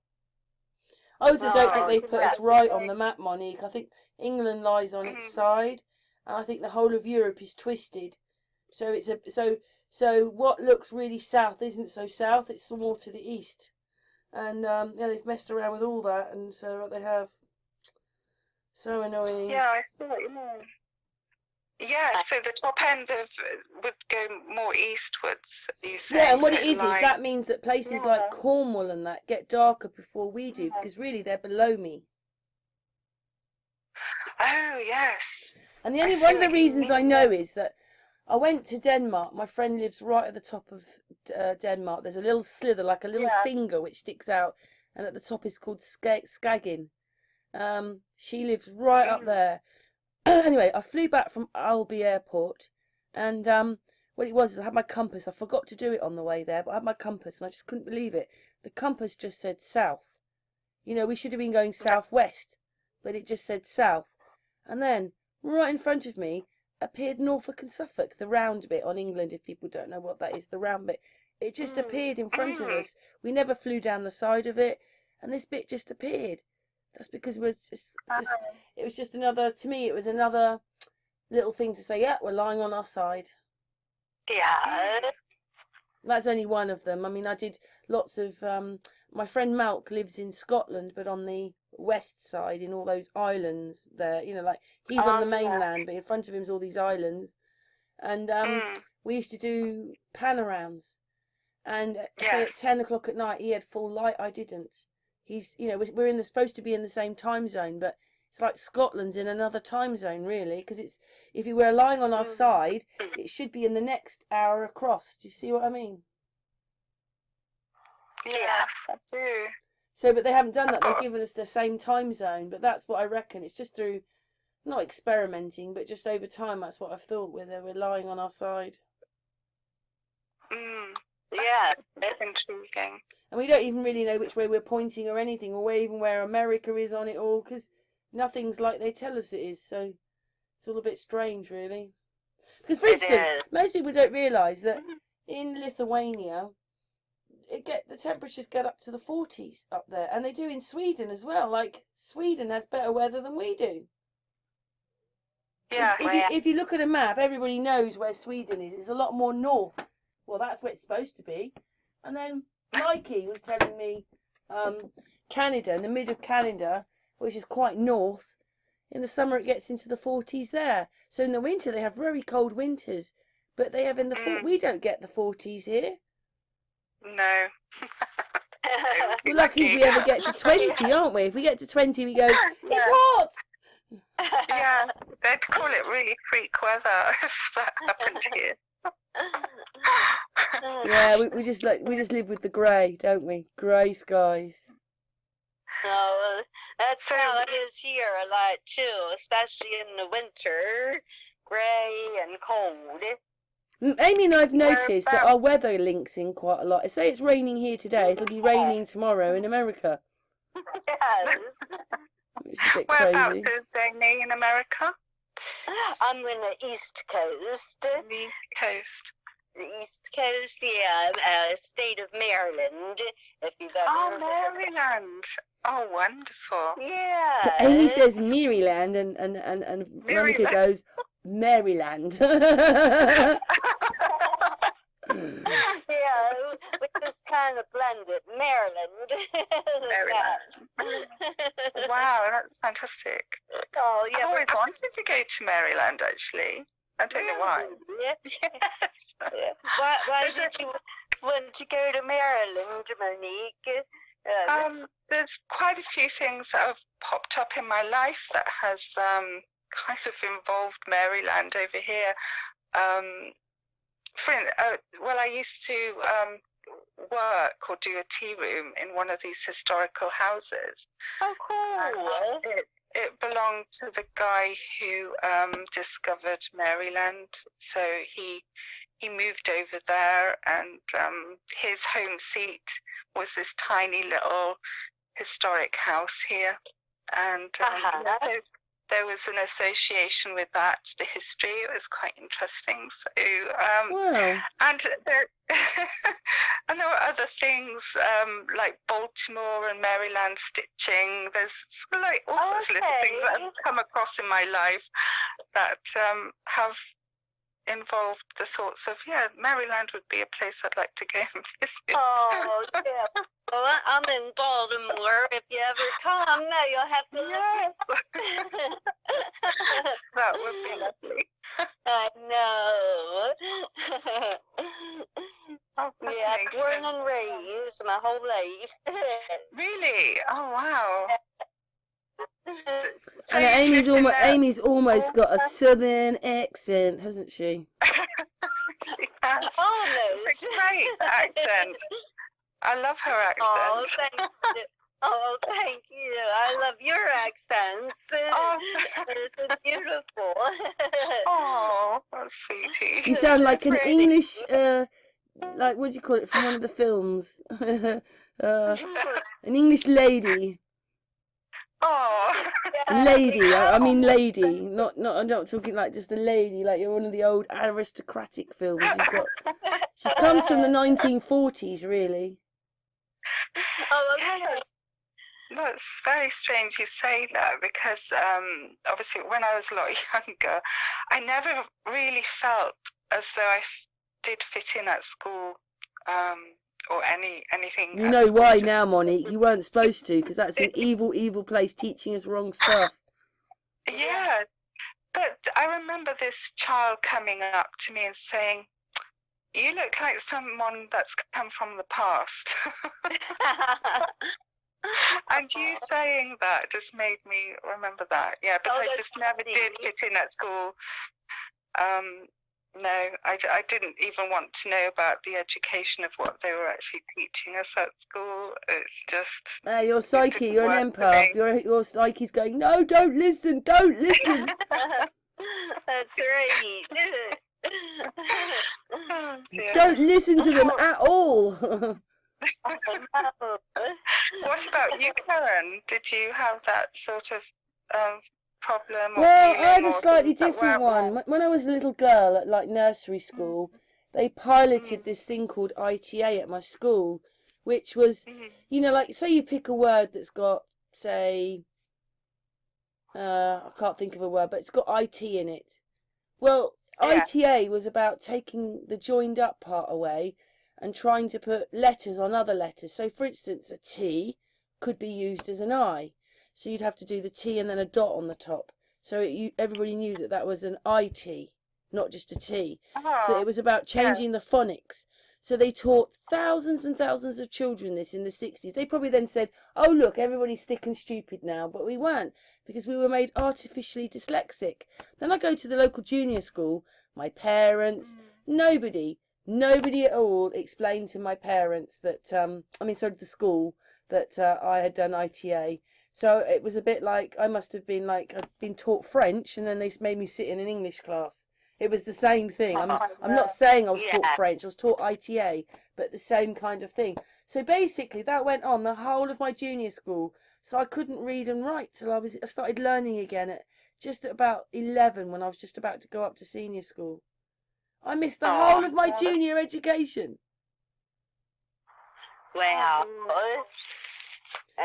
[SPEAKER 1] I also don't think they've put us right on the map, Monique. I think England lies on its side, and I think the whole of Europe is twisted. So it's so what looks really south isn't so south. It's more to the east, and they've messed around with all that, and so what they have. So annoying.
[SPEAKER 3] Yeah, I see what you mean. Yeah, so the top end would go more eastwards, you say.
[SPEAKER 1] Yeah, and what it is that means that places like Cornwall and that get darker before we do, because really they're below me.
[SPEAKER 3] Oh, yes.
[SPEAKER 1] And one of the reasons I know is that I went to Denmark. My friend lives right at the top of Denmark. There's a little slither, like a little finger, which sticks out, and at the top is called Skagen. She lives right up there. Anyway, I flew back from Alby Airport, and what it was is I had my compass. I forgot to do it on the way there, but I had my compass, and I just couldn't believe it. The compass just said south. You know, we should have been going southwest, but it just said south. And then, right in front of me, appeared Norfolk and Suffolk, the round bit on England, if people don't know what that is, the round bit. It just appeared in front of us. We never flew down the side of it, and this bit just appeared. That's because it was just another, to me, it was another little thing to say, yeah, we're lying on our side.
[SPEAKER 2] Yeah.
[SPEAKER 1] That's only one of them. I mean, I did lots of, my friend Malk lives in Scotland, but on the west side, in all those islands there, you know, like, he's on the mainland, but in front of him's all these islands. And we used to do panoramas. And say at 10 o'clock at night, he had full light, I didn't. He's, you know, we're supposed to be in the same time zone, but it's like Scotland's in another time zone, really, because it's, if we were lying on our side, it should be in the next hour across. Do you see what I mean?
[SPEAKER 3] Yes, I do.
[SPEAKER 1] So, but they haven't done that. They've given us the same time zone, but that's what I reckon. It's just through, not experimenting, but just over time, that's what I've thought, whether we're lying on our side.
[SPEAKER 2] Yeah,
[SPEAKER 3] that's intriguing.
[SPEAKER 1] And we don't even really know which way we're pointing or anything, or even where America is on it all, because nothing's like they tell us it is. So it's all a bit strange, really. Because, for instance, most people don't realise that in Lithuania, the temperatures get up to the 40s up there, and they do in Sweden as well. Like Sweden has better weather than we do.
[SPEAKER 3] Yeah.
[SPEAKER 1] If you look at a map, everybody knows where Sweden is. It's a lot more north. Well, that's where it's supposed to be. And then Mikey was telling me Canada, in the mid of Canada, which is quite north, in the summer it gets into the 40s there. So in the winter they have very cold winters. But they have we don't get the 40s here.
[SPEAKER 3] No.
[SPEAKER 1] We're lucky if we ever get to 20, aren't we? If we get to 20, we go, it's hot!
[SPEAKER 3] Yeah, they'd call it really freak weather if that happened here.
[SPEAKER 1] Yeah, we just live with the grey, don't we? Grey skies.
[SPEAKER 2] No, that's how it is here a lot too, especially in the winter, grey and cold.
[SPEAKER 1] Amy and I've noticed that our weather links in quite a lot. Say it's raining here today, it'll be raining tomorrow in America.
[SPEAKER 2] Yes.
[SPEAKER 1] Which is a bit
[SPEAKER 3] Whereabouts
[SPEAKER 1] crazy.
[SPEAKER 3] is Amy in America?
[SPEAKER 2] I'm in the East Coast.
[SPEAKER 3] The East Coast.
[SPEAKER 2] The East Coast, yeah, state of Maryland, if you've ever heard of it.
[SPEAKER 3] Maryland. Oh, wonderful.
[SPEAKER 2] Yeah.
[SPEAKER 1] Amy says Maryland and Monica goes Maryland.
[SPEAKER 2] Yeah, we just kind of blended Maryland.
[SPEAKER 3] Wow, that's fantastic.
[SPEAKER 2] Oh, yeah.
[SPEAKER 3] I've always wanted to go to Maryland, actually. I don't know why.
[SPEAKER 2] Yes.
[SPEAKER 3] Yeah.
[SPEAKER 2] Why did you want to go to Maryland, Monique?
[SPEAKER 3] There's quite a few things that have popped up in my life that has kind of involved Maryland over here. Well, I used to work or do a tea room in one of these historical houses.
[SPEAKER 2] Oh, cool.
[SPEAKER 3] It belonged to the guy who discovered Maryland. So he moved over there, and his home seat was this tiny little historic house here. And so there was an association with that, the history. It was quite interesting. So,
[SPEAKER 1] Wow.
[SPEAKER 3] and there were other things like Baltimore and Maryland stitching. There's like all sorts of little things that have come across in my life that have involved the thoughts of, Maryland would be a place I'd like to go and visit.
[SPEAKER 2] Oh, yeah. Well, I'm in Baltimore. If you ever come, now you'll have to.
[SPEAKER 3] Yes. That would be lovely.
[SPEAKER 2] I know.
[SPEAKER 3] Oh,
[SPEAKER 2] yeah, born and raised my whole life.
[SPEAKER 3] Really? Oh, wow. So
[SPEAKER 1] And Amy's almost got a southern accent, hasn't she?
[SPEAKER 3] She has.
[SPEAKER 2] Almost.
[SPEAKER 3] It's a great accent. I love her accent.
[SPEAKER 2] Oh, thank you. Oh, thank you. I love your accents.
[SPEAKER 3] Oh.
[SPEAKER 2] It's beautiful.
[SPEAKER 3] Oh, sweetie.
[SPEAKER 1] You sound like an English, like, what do you call it, from one of the films? An English lady.
[SPEAKER 3] Oh.
[SPEAKER 1] Lady, I mean lady. I'm not talking like just a lady, like you're one of the old aristocratic films you've got. She comes from the 1940s, really.
[SPEAKER 2] Oh, okay.
[SPEAKER 3] Yes. That's very strange you say that, because obviously when I was a lot younger, I never really felt as though I did fit in at school or anything.
[SPEAKER 1] You know why now, Monique? You weren't supposed to, because that's an evil, evil place teaching us wrong stuff.
[SPEAKER 3] Yeah, but I remember this child coming up to me and saying, "You look like someone that's come from the past." And you saying that just made me remember that. Yeah, but I just never did fit in at school. No, I didn't even want to know about the education of what they were actually teaching us at school. It's just...
[SPEAKER 1] your psyche, you're an empath. Your psyche's going, no, don't listen, don't listen.
[SPEAKER 2] That's right.
[SPEAKER 1] Don't listen to them at all.
[SPEAKER 3] What about you, Karen? Did you have that sort of problem? Or
[SPEAKER 1] well,
[SPEAKER 3] feeling,
[SPEAKER 1] I had a
[SPEAKER 3] or
[SPEAKER 1] slightly
[SPEAKER 3] things that
[SPEAKER 1] different
[SPEAKER 3] weren't-
[SPEAKER 1] one. When I was a little girl at like nursery school, they piloted this thing called ITA at my school, which was, you know, like, say you pick a word that's got, say, I can't think of a word, but it's got IT in it. Well,
[SPEAKER 3] Yeah.
[SPEAKER 1] ITA was about taking the joined up part away and trying to put letters on other letters. So, for instance, a T could be used as an I. So you'd have to do the T and then a dot on the top. So everybody knew that that was an IT, not just a T. So it was about changing the phonics. So they taught thousands and thousands of children this in the 60s. They probably then said, oh, look, everybody's thick and stupid now. But we weren't, because we were made artificially dyslexic. Then I go to the local junior school. My parents, nobody at all explained to my parents that, so did the school, that I had done ITA. So it was a bit like I must have been like, I'd been taught French and then they made me sit in an English class. It was the same thing. I'm not saying I was taught French, I was taught ITA, but the same kind of thing. So basically that went on the whole of my junior school. So I couldn't read and write till I started learning again at just at about 11, when I was just about to go up to senior school. I missed the whole of my junior education.
[SPEAKER 2] Wow.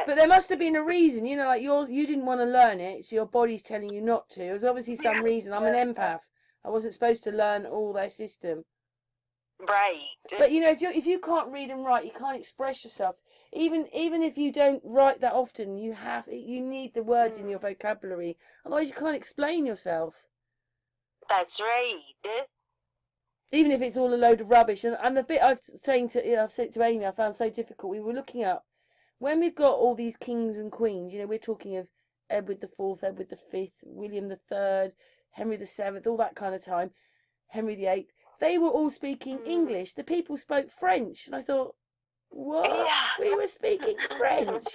[SPEAKER 1] But there must have been a reason, you know, like you didn't want to learn it, so your body's telling you not to. There was obviously some reason. I'm an empath. I wasn't supposed to learn all their system.
[SPEAKER 2] Right.
[SPEAKER 1] But you know, if you can't read and write, you can't express yourself. Even if you don't write that often, you need the words in your vocabulary. Otherwise, you can't explain yourself.
[SPEAKER 2] That's right.
[SPEAKER 1] Even if it's all a load of rubbish. And the bit I've said to Amy, I found so difficult. We were looking up, when we've got all these kings and queens, you know, we're talking of Edward IV, Edward V, William III, Henry VII, all that kind of time, Henry VIII, they were all speaking English. The people spoke French. And I thought, what? Yeah. We were speaking French.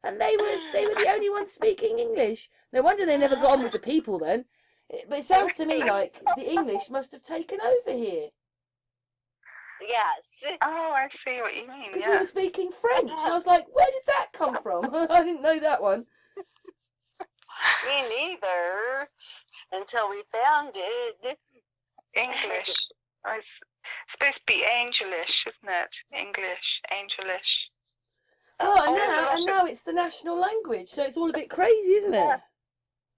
[SPEAKER 1] And they were the only ones speaking English. No wonder they never got on with the people then. But it sounds to me like the English must have taken over here.
[SPEAKER 2] Yes.
[SPEAKER 3] Oh, I see what you mean.
[SPEAKER 1] Because we were speaking French. And I was like, where did that come from? I didn't know that one.
[SPEAKER 2] Me neither. Until we found it.
[SPEAKER 3] English. It's supposed to be angelish, isn't it? English, angelish.
[SPEAKER 1] Oh, and now it's the national language. So it's all a bit crazy, isn't it?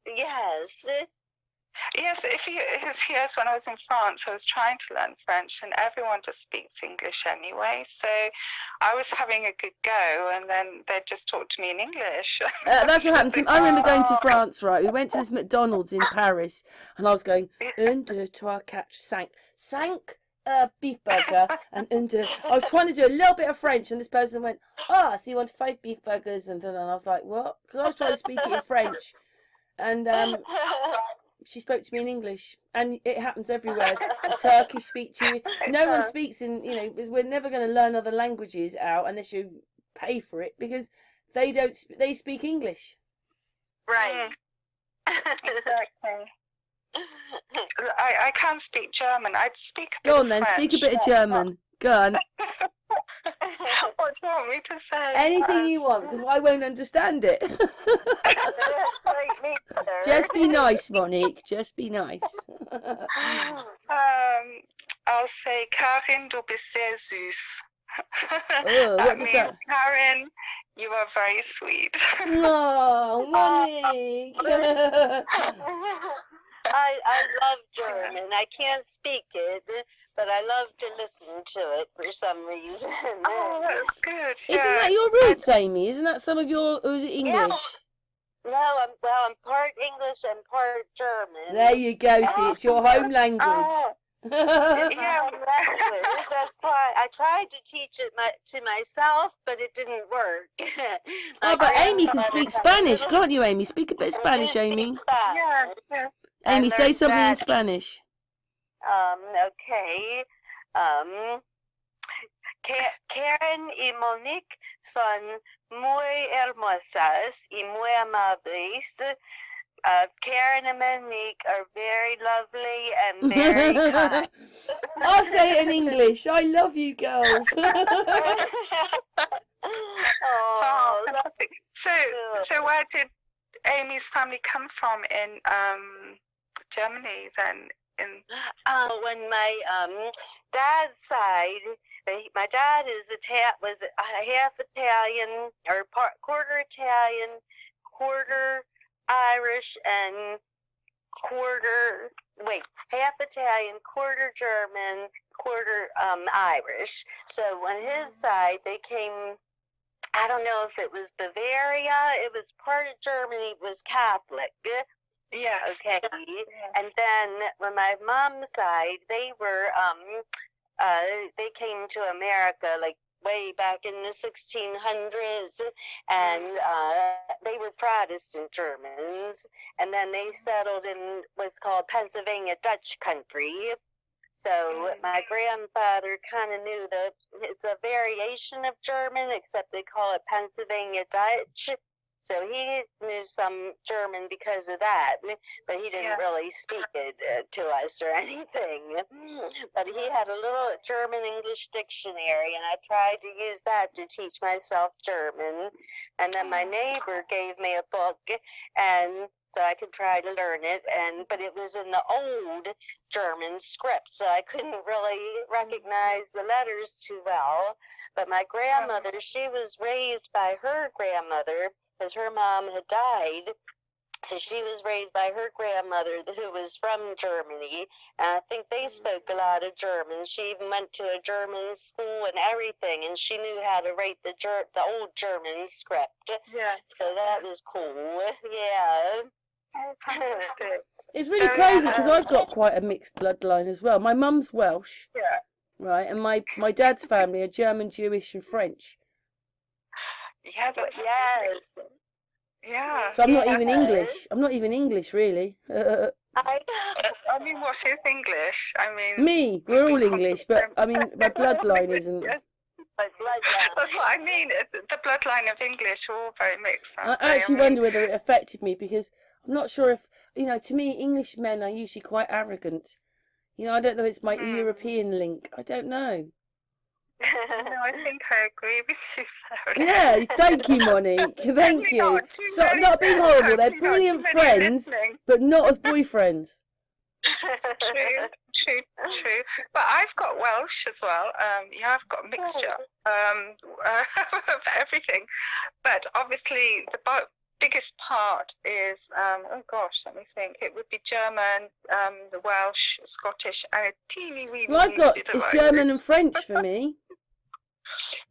[SPEAKER 2] Yes.
[SPEAKER 3] Yes, yes, when I was in France, I was trying to learn French, and everyone just speaks English anyway. So I was having a good go, and then they just talked to me in English.
[SPEAKER 1] That's what happened to me. I remember going to France, right? We went to this McDonald's in Paris, and I was going, un, deux, trois, quatre, cinq, beef burger, and un, deux. I was trying to do a little bit of French, and this person went, so you want 5 beef burgers? And I was like, what? Because I was trying to speak it in French. And she spoke to me in English, and it happens everywhere. The Turkish speak to you. No one speaks in, you know, because we're never going to learn other languages out unless you pay for it, because they don't. They speak English.
[SPEAKER 3] Right. Exactly. I can't speak German. I'd speak a bit
[SPEAKER 1] Go on then,
[SPEAKER 3] French.
[SPEAKER 1] speak a bit of German. Go on.
[SPEAKER 3] What do you want me to say?
[SPEAKER 1] Anything you want, because I won't understand it. Just be nice, Monique. Just be nice.
[SPEAKER 3] I'll say, Karin, du bist sehr süß.
[SPEAKER 1] Oh, what does that?
[SPEAKER 3] Karin, you are very sweet.
[SPEAKER 1] Oh, Monique.
[SPEAKER 2] I love German. I can't speak it, but I love to listen to it for some reason.
[SPEAKER 3] Oh, that's good.
[SPEAKER 1] Yeah. Isn't that your roots, Amy? Isn't that some of your, or is it English?
[SPEAKER 2] Yeah. No, I'm part English and part German.
[SPEAKER 1] There you go. See, it's your home language.
[SPEAKER 2] Yeah, language. That's why I tried to teach it to myself, but it didn't work.
[SPEAKER 1] But Amy can speak Spanish, can't you, Amy? Speak a bit of Spanish, Amy.
[SPEAKER 3] Yeah.
[SPEAKER 1] Amy, say something in Spanish.
[SPEAKER 2] Okay. Karen y Monique son muy hermosas y muy amables. Karen and Monique are very lovely and very kind.
[SPEAKER 1] I'll say it in English. I love you girls.
[SPEAKER 3] Oh, fantastic. So where did Amy's family come from in Germany then?
[SPEAKER 2] When my dad's side My dad was half Italian, or quarter Italian, quarter Irish, and half Italian, quarter German, quarter Irish. So on his side, they came, I don't know if it was Bavaria, it was part of Germany, was Catholic.
[SPEAKER 3] Yes.
[SPEAKER 2] Okay. Yes. And then on my mom's side, they came to America like way back in the 1600s, and they were Protestant Germans, and then they settled in what's called Pennsylvania Dutch country. So my grandfather kind of knew it's a variation of German, except they call it Pennsylvania Dutch. So he knew some German because of that, but he didn't really speak it to us or anything. But he had a little German-English dictionary, and I tried to use that to teach myself German. And then my neighbor gave me a book, and so I could try to learn it. But it was in the old German script, so I couldn't really recognize the letters too well. But my grandmother, she was raised by her grandmother, because her mom had died. So she was raised by her grandmother, who was from Germany, and I think they spoke a lot of German. She even went to a German school and everything, and she knew how to write the old German script.
[SPEAKER 3] Yeah.
[SPEAKER 2] So that was cool. Yeah.
[SPEAKER 3] Fantastic.
[SPEAKER 1] It's really crazy because I've got quite a mixed bloodline as well. My mum's Welsh.
[SPEAKER 3] Yeah.
[SPEAKER 1] Right, and my dad's family are German, Jewish, and French.
[SPEAKER 3] Yeah, that's yeah.
[SPEAKER 1] So I'm not even English. I'm not even English, really.
[SPEAKER 3] I mean, what is English? I mean,
[SPEAKER 1] me. We're all English, but I mean, my bloodline isn't.
[SPEAKER 3] Yes. That's what I mean. The bloodline of English are all very mixed.
[SPEAKER 1] I actually wonder whether it affected me, because I'm not sure if, to me, English men are usually quite arrogant. I don't know if it's my European link. I don't know.
[SPEAKER 3] No, I think I agree with you, Sarah.
[SPEAKER 1] Yeah, thank you, Monique. Thank you. So I'm not being horrible. They're brilliant friends, but not as boyfriends.
[SPEAKER 3] True. But I've got Welsh as well. I've got a mixture of everything. But obviously, the biggest part is, let me think. It would be German, the Welsh, Scottish, and a teeny weeny.
[SPEAKER 1] Well, I've got it's German and French for me.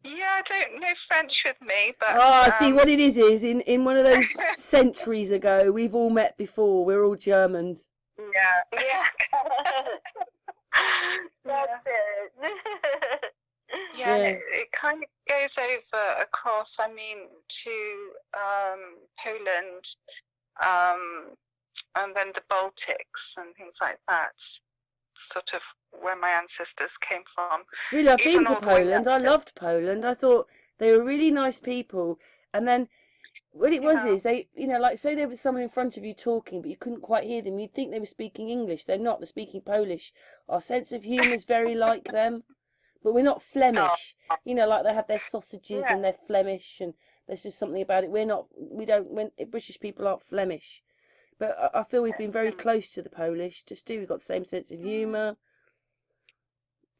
[SPEAKER 3] Yeah, I don't know French with me, but
[SPEAKER 1] see what it is in one of those centuries ago, we've all met before. We're all Germans.
[SPEAKER 3] Yeah.
[SPEAKER 2] That's it.
[SPEAKER 3] Yeah, it kind of goes over across, to Poland, and then the Baltics and things like that, sort of where my ancestors came from.
[SPEAKER 1] Really, I've been to Poland. I loved Poland. I thought they were really nice people. And then what it was is they, like say there was someone in front of you talking, but you couldn't quite hear them. You'd think they were speaking English. They're not. They're speaking Polish. Our sense of humour is very like them. But we're not Flemish, like they have their sausages and they're Flemish, and there's just something about it. British people aren't Flemish. But I feel we've been very close to the Polish, we've got the same sense of humour.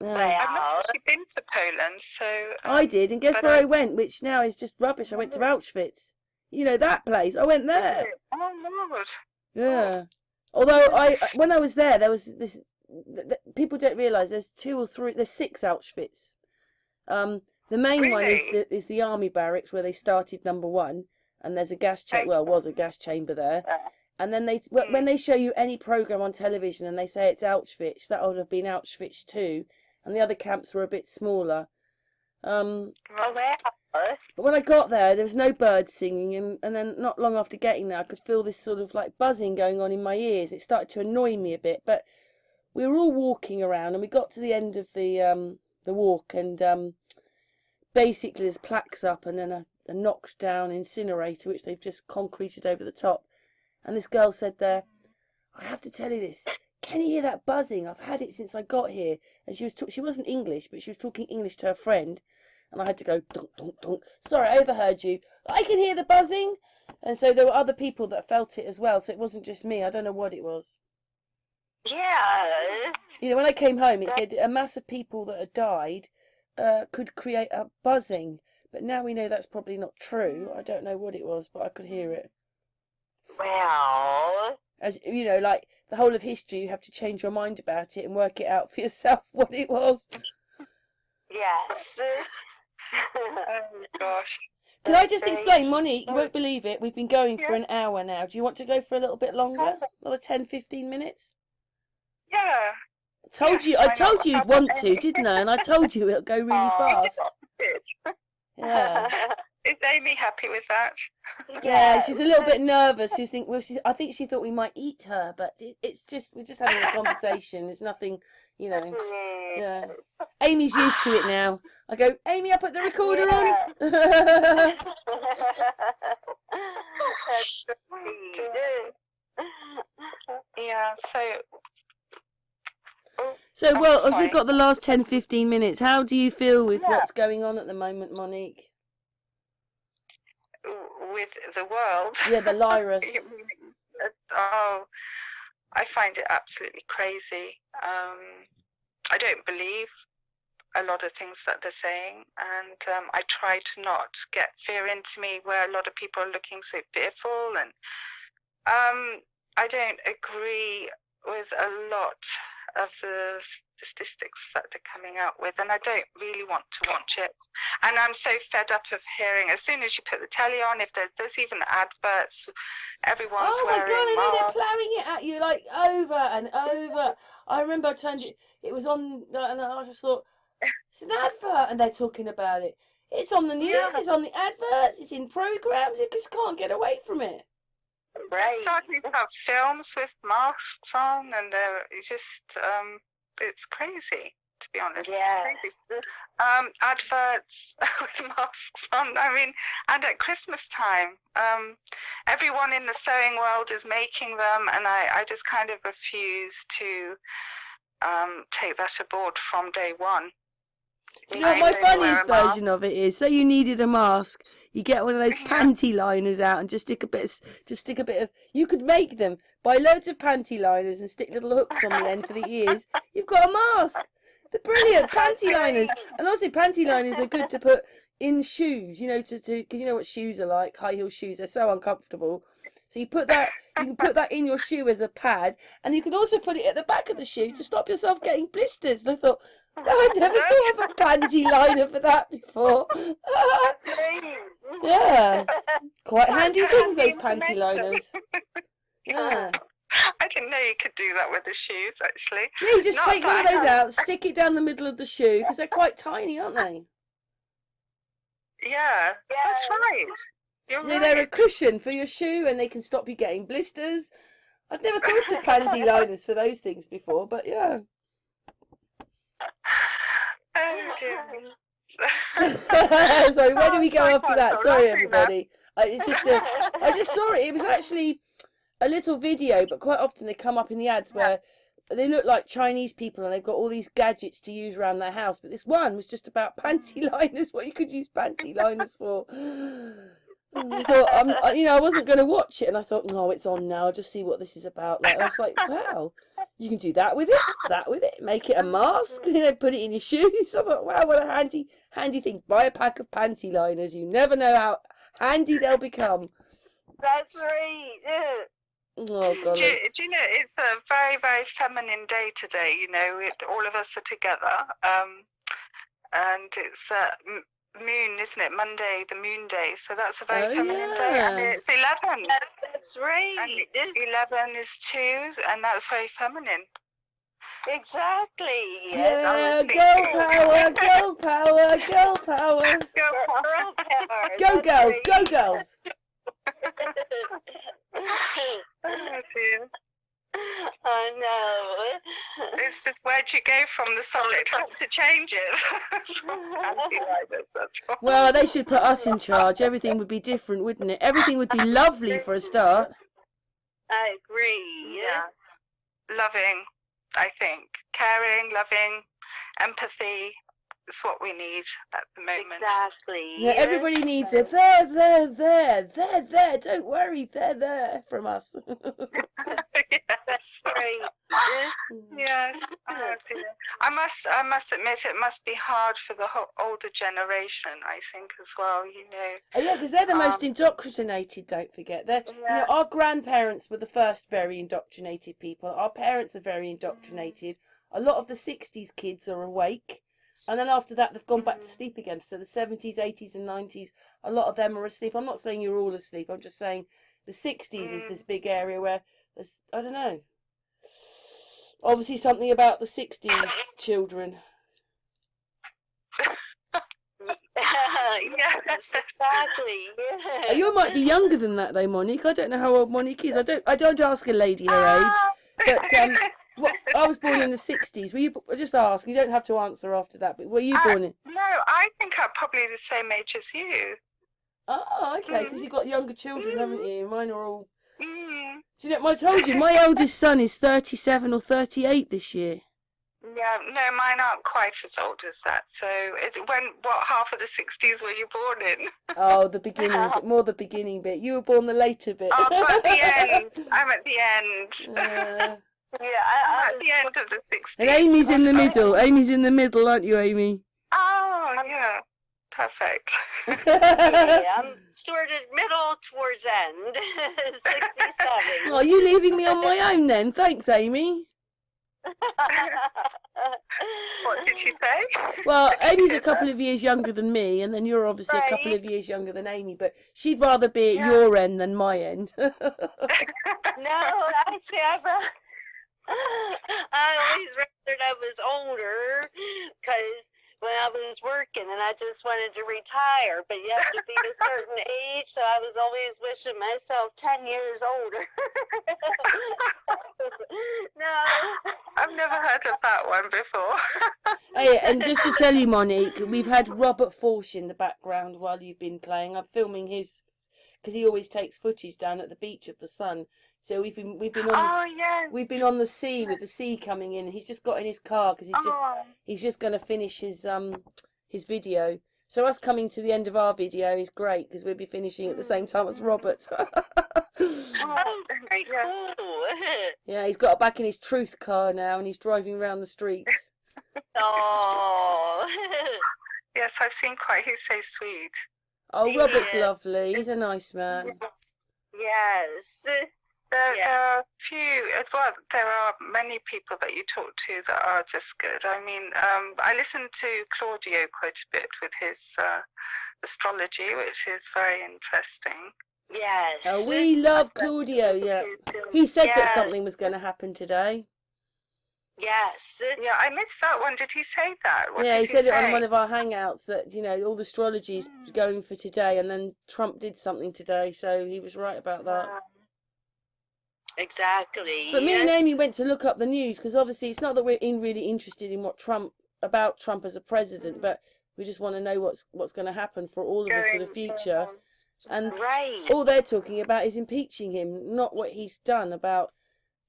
[SPEAKER 3] I've not actually been to Poland, so...
[SPEAKER 1] I did, and guess where I went, which now is just rubbish. I went to Auschwitz. That place. I went there.
[SPEAKER 3] Oh, Lord.
[SPEAKER 1] Yeah. Although when I was there was this... People don't realise there's 6 Auschwitz. The main one is the army barracks where they started number 1, and there's a gas was a gas chamber there. And then when they show you any programme on television and they say it's Auschwitz, that would have been Auschwitz 2, and the other camps were a bit smaller. But when I got there was no birds singing, and then not long after getting there I could feel this sort of like buzzing going on in my ears. It started to annoy me a bit, but we were all walking around, and we got to the end of the walk, and basically there's plaques up and then a knocked down incinerator which they've just concreted over the top. And this girl said there, I have to tell you this, can you hear that buzzing? I've had it since I got here. And she wasn't English, but she was talking English to her friend, and I had to go, dunk, dunk, dunk. Sorry, I overheard you. I can hear the buzzing. And so there were other people that felt it as well, so it wasn't just me. I don't know what it was.
[SPEAKER 2] Yeah.
[SPEAKER 1] When I came home, it said a mass of people that had died could create a buzzing, but now we know that's probably not true. I don't know what it was, but I could hear it.
[SPEAKER 2] Well,
[SPEAKER 1] as you know, like the whole of history, you have to change your mind about it and work it out for yourself what it was.
[SPEAKER 2] Yes.
[SPEAKER 3] Oh gosh.
[SPEAKER 1] Can I just explain, Monique? You won't believe it. We've been going for an hour now. Do you want to go for a little bit longer? Another 10, 15 minutes?
[SPEAKER 3] Yeah.
[SPEAKER 1] I told you you'd want to, didn't I? And I told you it'll go really fast. Yeah.
[SPEAKER 3] Is Amy happy with that?
[SPEAKER 1] Yeah, she's a little bit nervous. She was thinking, I think she thought we might eat her, but it's just, we're just having a conversation. There's nothing, you know. Yeah. Amy's used to it now. I go, Amy, I put the recorder on.
[SPEAKER 3] Yeah,
[SPEAKER 1] so well, as we've got the last 10, 15 minutes, how do you feel with what's going on at the moment, Monique?
[SPEAKER 3] with the world.
[SPEAKER 1] Yeah, the virus.
[SPEAKER 3] Oh, I find it absolutely crazy. I don't believe a lot of things that they're saying, and I try to not get fear into me where a lot of people are looking so fearful, and I don't agree with a lot of the statistics that they're coming out with, and I don't really want to watch it. And I'm so fed up of hearing, as soon as you put the telly on, if there's even adverts, everyone's wearing masks.
[SPEAKER 1] Oh my God, I know, they're ploughing it at you like over and over. I remember I turned it was on, and I just thought, it's an advert, and they're talking about it. It's on the news, it's on the adverts, it's in programs, you just can't get away from it.
[SPEAKER 3] Right. They're starting to have films with masks on, and they're just, it's crazy, to be honest.
[SPEAKER 2] Yes.
[SPEAKER 3] Adverts with masks on, I mean, and at Christmas time, everyone in the sewing world is making them, and I just kind of refuse to take that aboard from day one.
[SPEAKER 1] Do you know what my funniest version of it is? So you needed a mask, you get one of those panty liners out and just stick a bit of. You could make them, buy loads of panty liners and stick little hooks on the end for the ears. You've got a mask. They're brilliant panty liners, and also panty liners are good to put in shoes. You know, because you know what shoes are like. High heel shoes, they're so uncomfortable. So you put that. You can put that in your shoe as a pad, and you can also put it at the back of the shoe to stop yourself getting blisters. And I thought, I'd never thought of a panty liner for that before. Yeah, quite handy things, those panty liners. Yeah.
[SPEAKER 3] I didn't know you could do that with the shoes, actually.
[SPEAKER 1] Yeah, you just take one of those out, stick it down the middle of the shoe, because they're quite tiny, aren't they?
[SPEAKER 3] Yeah, that's right. You're right.
[SPEAKER 1] They're a cushion for your shoe, and they can stop you getting blisters. I'd never thought of panty liners for those things before, but yeah.
[SPEAKER 3] Oh dear.
[SPEAKER 1] Sorry, where do we go after that? Sorry, everybody. I just saw it. It was actually a little video, but quite often they come up in the ads where they look like Chinese people and they've got all these gadgets to use around their house. But this one was just about panty liners, what you could use panty liners for. And I thought, I wasn't going to watch it, and I thought, no, it's on now. I'll just see what this is about. Like, I was like, wow, you can do that with it, make it a mask, put it in your shoes. I thought, wow, what a handy thing. Buy a pack of panty liners. You never know how handy they'll become.
[SPEAKER 2] That's right.
[SPEAKER 1] Oh God.
[SPEAKER 3] Do you know, it's a very, very feminine day today. You know, all of us are together, and it's moon, isn't it? Monday, the moon day. So that's a very feminine day. And it's 11.
[SPEAKER 2] That's right.
[SPEAKER 3] And 11 is 2, and that's very feminine.
[SPEAKER 2] Exactly.
[SPEAKER 1] Yeah, girl power, girl power, girl power.
[SPEAKER 2] Girl power.
[SPEAKER 1] Go girls, go girls.
[SPEAKER 3] Oh dear.
[SPEAKER 2] I know.
[SPEAKER 3] It's just, where'd you go from the solid to change it?
[SPEAKER 1] Well, they should put us in charge. Everything would be different, wouldn't it? Everything would be lovely for a start.
[SPEAKER 2] I agree.
[SPEAKER 3] Yeah. Loving, I think. Caring, loving, empathy is what we need at the moment.
[SPEAKER 2] Exactly.
[SPEAKER 1] Yeah, everybody needs a there. Don't worry, there from us.
[SPEAKER 2] That's right.
[SPEAKER 3] Yes. Oh dear. I must admit, it must be hard for the older generation, I think, as well.
[SPEAKER 1] Oh yeah, because they're the most indoctrinated. Don't forget, they're our grandparents were the first very indoctrinated people. Our parents are very indoctrinated. A lot of the '60s kids are awake, and then after that they've gone back to sleep again. So the '70s, '80s, and '90s, a lot of them are asleep. I'm not saying you're all asleep. I'm just saying the '60s is this big area where there's, I don't know. Obviously, something about the '60s children.
[SPEAKER 2] Yes, exactly. Yeah.
[SPEAKER 1] Oh, you might be younger than that, though, Monique. I don't know how old Monique is. I don't ask a lady her age, but I was born in the '60s. Were you? Just ask. You don't have to answer after that. But were you born in?
[SPEAKER 3] No, I think I'm probably the same age as you.
[SPEAKER 1] Oh, okay. Because you've got younger children, haven't you? Mine are all. Do you know? I told you my eldest son is 37 or 38 this year.
[SPEAKER 3] Yeah, no, mine aren't quite as old as that. So, what half of the '60s were you born in?
[SPEAKER 1] Oh, the beginning, but more the beginning bit. You were born the later bit.
[SPEAKER 3] Oh, but at the end. I'm at the end. I'm at the end of the '60s.
[SPEAKER 1] And Amy's in the middle. Amy's in the middle, aren't you, Amy?
[SPEAKER 3] Oh, yeah. Perfect.
[SPEAKER 2] Yeah, I'm sort of middle towards end. 67.
[SPEAKER 1] Oh, you leaving me on my own then? Thanks, Amy.
[SPEAKER 3] What did she say?
[SPEAKER 1] Well, Amy's a couple of years younger than me, and then you're obviously a couple of years younger than Amy, but she'd rather be at your end than my end.
[SPEAKER 2] No, actually, I always rather I was older, because when I was working and I just wanted to retire, but you have to be a certain age, so I was always wishing myself 10 years older. No.
[SPEAKER 3] I've never heard of that one before.
[SPEAKER 1] Hey, and just to tell you, Monique, we've had Robert Foertsch in the background while you've been playing. I'm filming his, because he always takes footage down at the beach of the sun. So we've been on the sea with the sea coming in. He's just got in his car because he's just going to finish his video. So us coming to the end of our video is great because we'll be finishing at the same time as Robert.
[SPEAKER 2] Oh, very cool.
[SPEAKER 1] Yeah, he's got back in his truth car now and he's driving around the streets.
[SPEAKER 2] Oh.
[SPEAKER 3] Yes, I've seen quite. He's so sweet.
[SPEAKER 1] Oh, Robert's lovely. He's a nice man.
[SPEAKER 2] Yes.
[SPEAKER 3] There are there are many people that you talk to that are just good. I mean, I listen to Claudio quite a bit with his astrology, which is very interesting.
[SPEAKER 2] Yes.
[SPEAKER 1] Oh, we love Claudio, yeah. He said that something was going to happen today.
[SPEAKER 2] Yes.
[SPEAKER 3] Yeah, I missed that one. Did he say that? What
[SPEAKER 1] yeah,
[SPEAKER 3] did
[SPEAKER 1] he said
[SPEAKER 3] say?
[SPEAKER 1] it on one of our hangouts that, all the astrology is going for today, and then Trump did something today, so he was right about that.
[SPEAKER 2] Exactly.
[SPEAKER 1] But me and Amy went to look up the news because obviously it's not that we're really interested in about Trump as a president, but we just want to know what's going to happen for all of us for the future. And all they're talking about is impeaching him, not what he's done about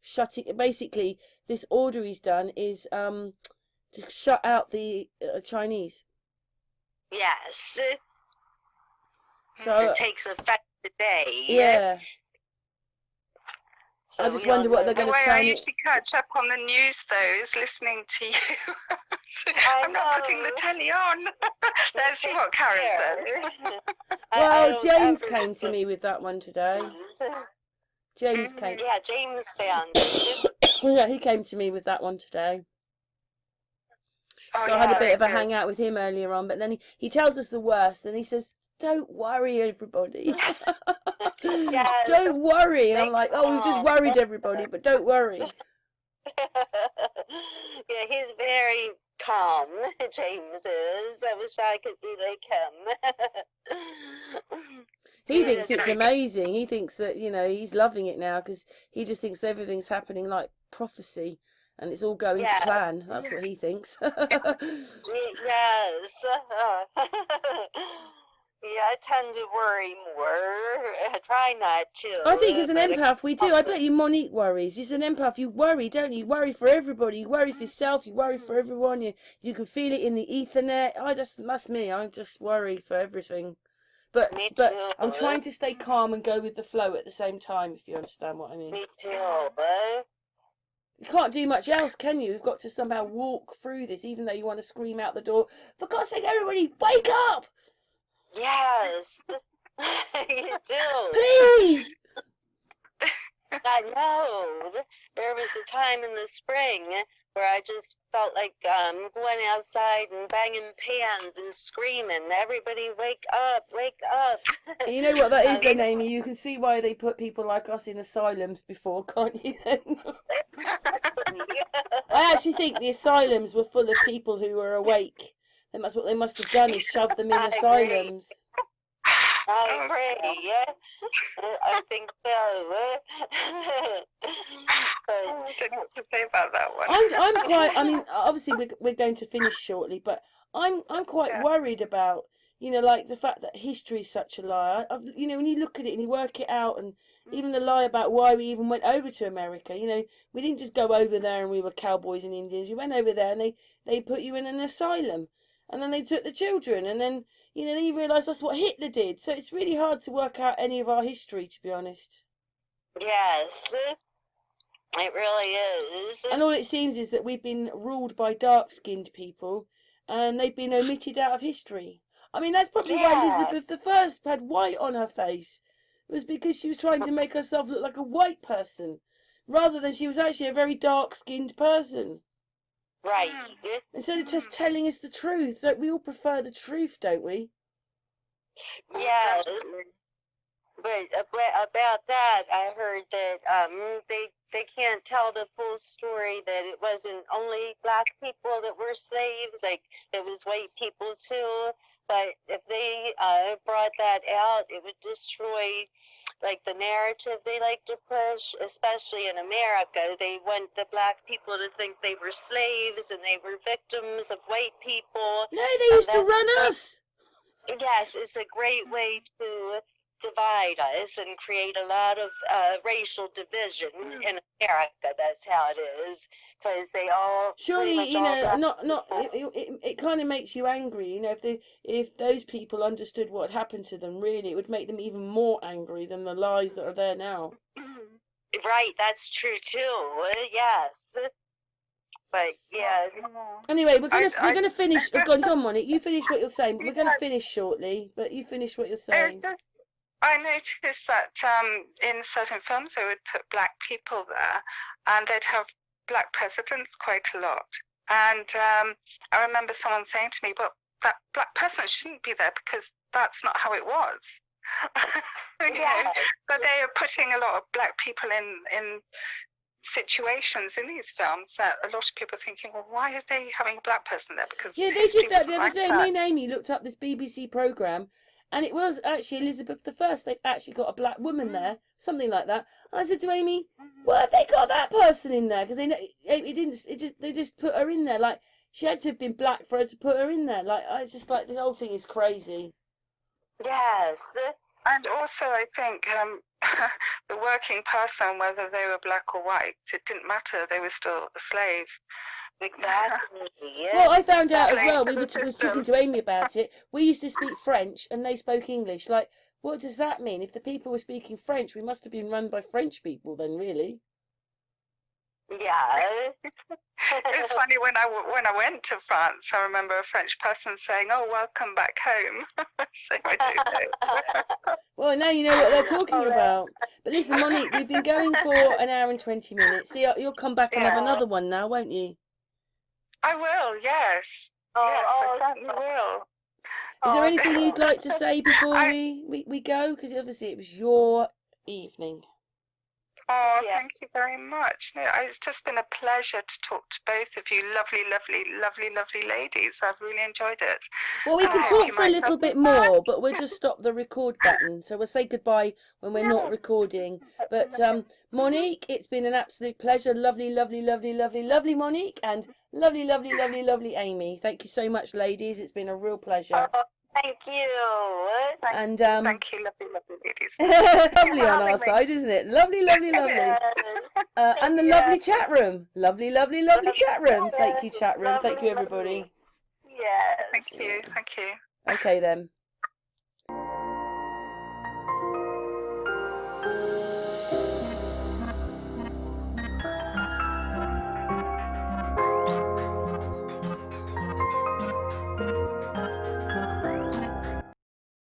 [SPEAKER 1] shutting. Basically, this order he's done is to shut out the Chinese.
[SPEAKER 2] Yes.
[SPEAKER 1] So
[SPEAKER 2] it takes effect today.
[SPEAKER 1] Yeah.
[SPEAKER 2] So
[SPEAKER 1] I just wonder what they're going to tell
[SPEAKER 3] I usually catch up on the news, though, is listening to you. I'm not putting the telly on. Let's see what Karen says.
[SPEAKER 1] Well, James came to me with that one today. James came.
[SPEAKER 2] Yeah, James found
[SPEAKER 1] Yeah, he came to me with that one today. So I had a bit of a hangout with him earlier on, but then he tells us the worst, and he says, "Don't worry, everybody.
[SPEAKER 2] Yes.
[SPEAKER 1] Don't worry." And I'm like, "Oh, we've just worried everybody, but don't worry."
[SPEAKER 2] Yeah, he's very calm. James is. I wish I could be like him.
[SPEAKER 1] He thinks it's amazing. He thinks that he's loving it now because he just thinks everything's happening like prophecy. And it's all going to plan. That's what he thinks.
[SPEAKER 2] Yes. Yeah, I tend to worry more. I try not to.
[SPEAKER 1] I think as an empath we do. I bet you Monique worries. As an empath you worry, don't you? You worry for everybody. You worry for yourself. You worry for everyone. You can feel it in the ethernet. That's me. I just worry for everything. But I'm trying to stay calm and go with the flow at the same time, if you understand what I mean.
[SPEAKER 2] Me too.
[SPEAKER 1] You can't do much else, can you? You've got to somehow walk through this, even though you want to scream out the door, for God's sake, everybody, wake up!
[SPEAKER 2] Yes. You do.
[SPEAKER 1] Please!
[SPEAKER 2] I know. There was a time in the spring where I just felt like going outside and banging pans and screaming, everybody wake up, wake up.
[SPEAKER 1] And you know what that is then, Amy? You can see why they put people like us in asylums before, can't you then? I actually think the asylums were full of people who were awake. And that's what they must have done, is shove them in asylums.
[SPEAKER 2] I agree, yeah. I think so.
[SPEAKER 3] I don't know what to say about that one.
[SPEAKER 1] I'm quite, I mean, obviously we're going to finish shortly, but I'm quite worried about, you know, like the fact that history is such a lie. You know, when you look at it and you work it out, and even the lie about why we even went over to America, you know, we didn't just go over there and we were cowboys and Indians. We went over there and they put you in an asylum, and then they took the children, and then, you know, then you realise that's what Hitler did. So it's really hard to work out any of our history, to be honest.
[SPEAKER 2] Yes, it really is.
[SPEAKER 1] And all it seems is that we've been ruled by dark-skinned people, and they've been omitted out of history. I mean, that's probably why Elizabeth I had white on her face. It was because she was trying to make herself look like a white person, rather than she was actually a very dark-skinned person.
[SPEAKER 2] Right.
[SPEAKER 1] Instead of just telling us the truth. Like, we all prefer the truth, don't we?
[SPEAKER 2] Yes. But about that, I heard that they can't tell the full story, that it wasn't only black people that were slaves, like it was white people too. But if they brought that out, it would destroy, like, the narrative they like to push, especially in America. They want the black people to think they were slaves and they were victims of white people.
[SPEAKER 1] No, they used to run us.
[SPEAKER 2] Yes, it's a great way to divide us and create a lot of racial division in America. That's how it is, because they all
[SPEAKER 1] surely, you know, it kind of makes you angry, you know, if those people understood what happened to them. Really, it would make them even more angry than the lies that are there now.
[SPEAKER 2] Right, that's true too. Yes. But yeah.
[SPEAKER 1] Anyway, we're gonna finish. Oh God, come on, you finish what you're saying. But we're gonna finish shortly. But you finish what you're saying.
[SPEAKER 3] It's just, I noticed that in certain films they would put black people there, and they'd have black presidents quite a lot. And I remember someone saying to me, "Well, that black person shouldn't be there because that's not how it was." You know? But they are putting a lot of black people in situations in these films that a lot of people are thinking, well, why are they having a black person there? Because
[SPEAKER 1] they did that the other day. Me and Amy looked up this BBC programme, and it was actually Elizabeth I. They'd actually got a black woman there, something like that. And I said to Amy, "Why have they got that person in there?" Because they just put her in there. Like, she had to have been black for her to put her in there. Like, it's just like the whole thing is crazy.
[SPEAKER 2] Yes.
[SPEAKER 3] And also, I think the working person, whether they were black or white, it didn't matter. They were still a slave.
[SPEAKER 2] Exactly. Yeah.
[SPEAKER 1] Well, I found out as well. We were talking to Amy about it. We used to speak French, and they spoke English. Like, what does that mean? If the people were speaking French, we must have been run by French people then, really.
[SPEAKER 2] Yeah.
[SPEAKER 3] It's funny, when I went to France, I remember a French person saying, "Oh, welcome back home." So I don't know.
[SPEAKER 1] Well, now you know what they're talking about. But listen, Monique, we've been going for an hour and 20 minutes. See, you'll come back and have another one now, won't you?
[SPEAKER 3] I will, yes. Yes, I certainly will.
[SPEAKER 1] Is there anything you'd like to say before we go? Because obviously it was your evening.
[SPEAKER 3] Oh, thank you very much. No, it's just been a pleasure to talk to both of you. Lovely, lovely, lovely, lovely ladies. I've really enjoyed it.
[SPEAKER 1] Well, we can talk for a little bit more, but we'll just stop the record button. So we'll say goodbye when we're not recording. But Monique, it's been an absolute pleasure. Lovely, lovely, lovely, lovely, lovely Monique, and lovely, lovely, lovely, lovely Amy. Thank you so much, ladies. It's been a real pleasure.
[SPEAKER 2] Thank you.
[SPEAKER 3] And thank you, lovely, lovely ladies.
[SPEAKER 1] Lovely on our side, isn't it? Lovely, lovely, lovely. And the lovely chat room. Lovely, lovely, lovely chat room. Thank you, chat room. Thank you, everybody.
[SPEAKER 2] Yes.
[SPEAKER 3] Thank you. Thank you.
[SPEAKER 1] Okay, then.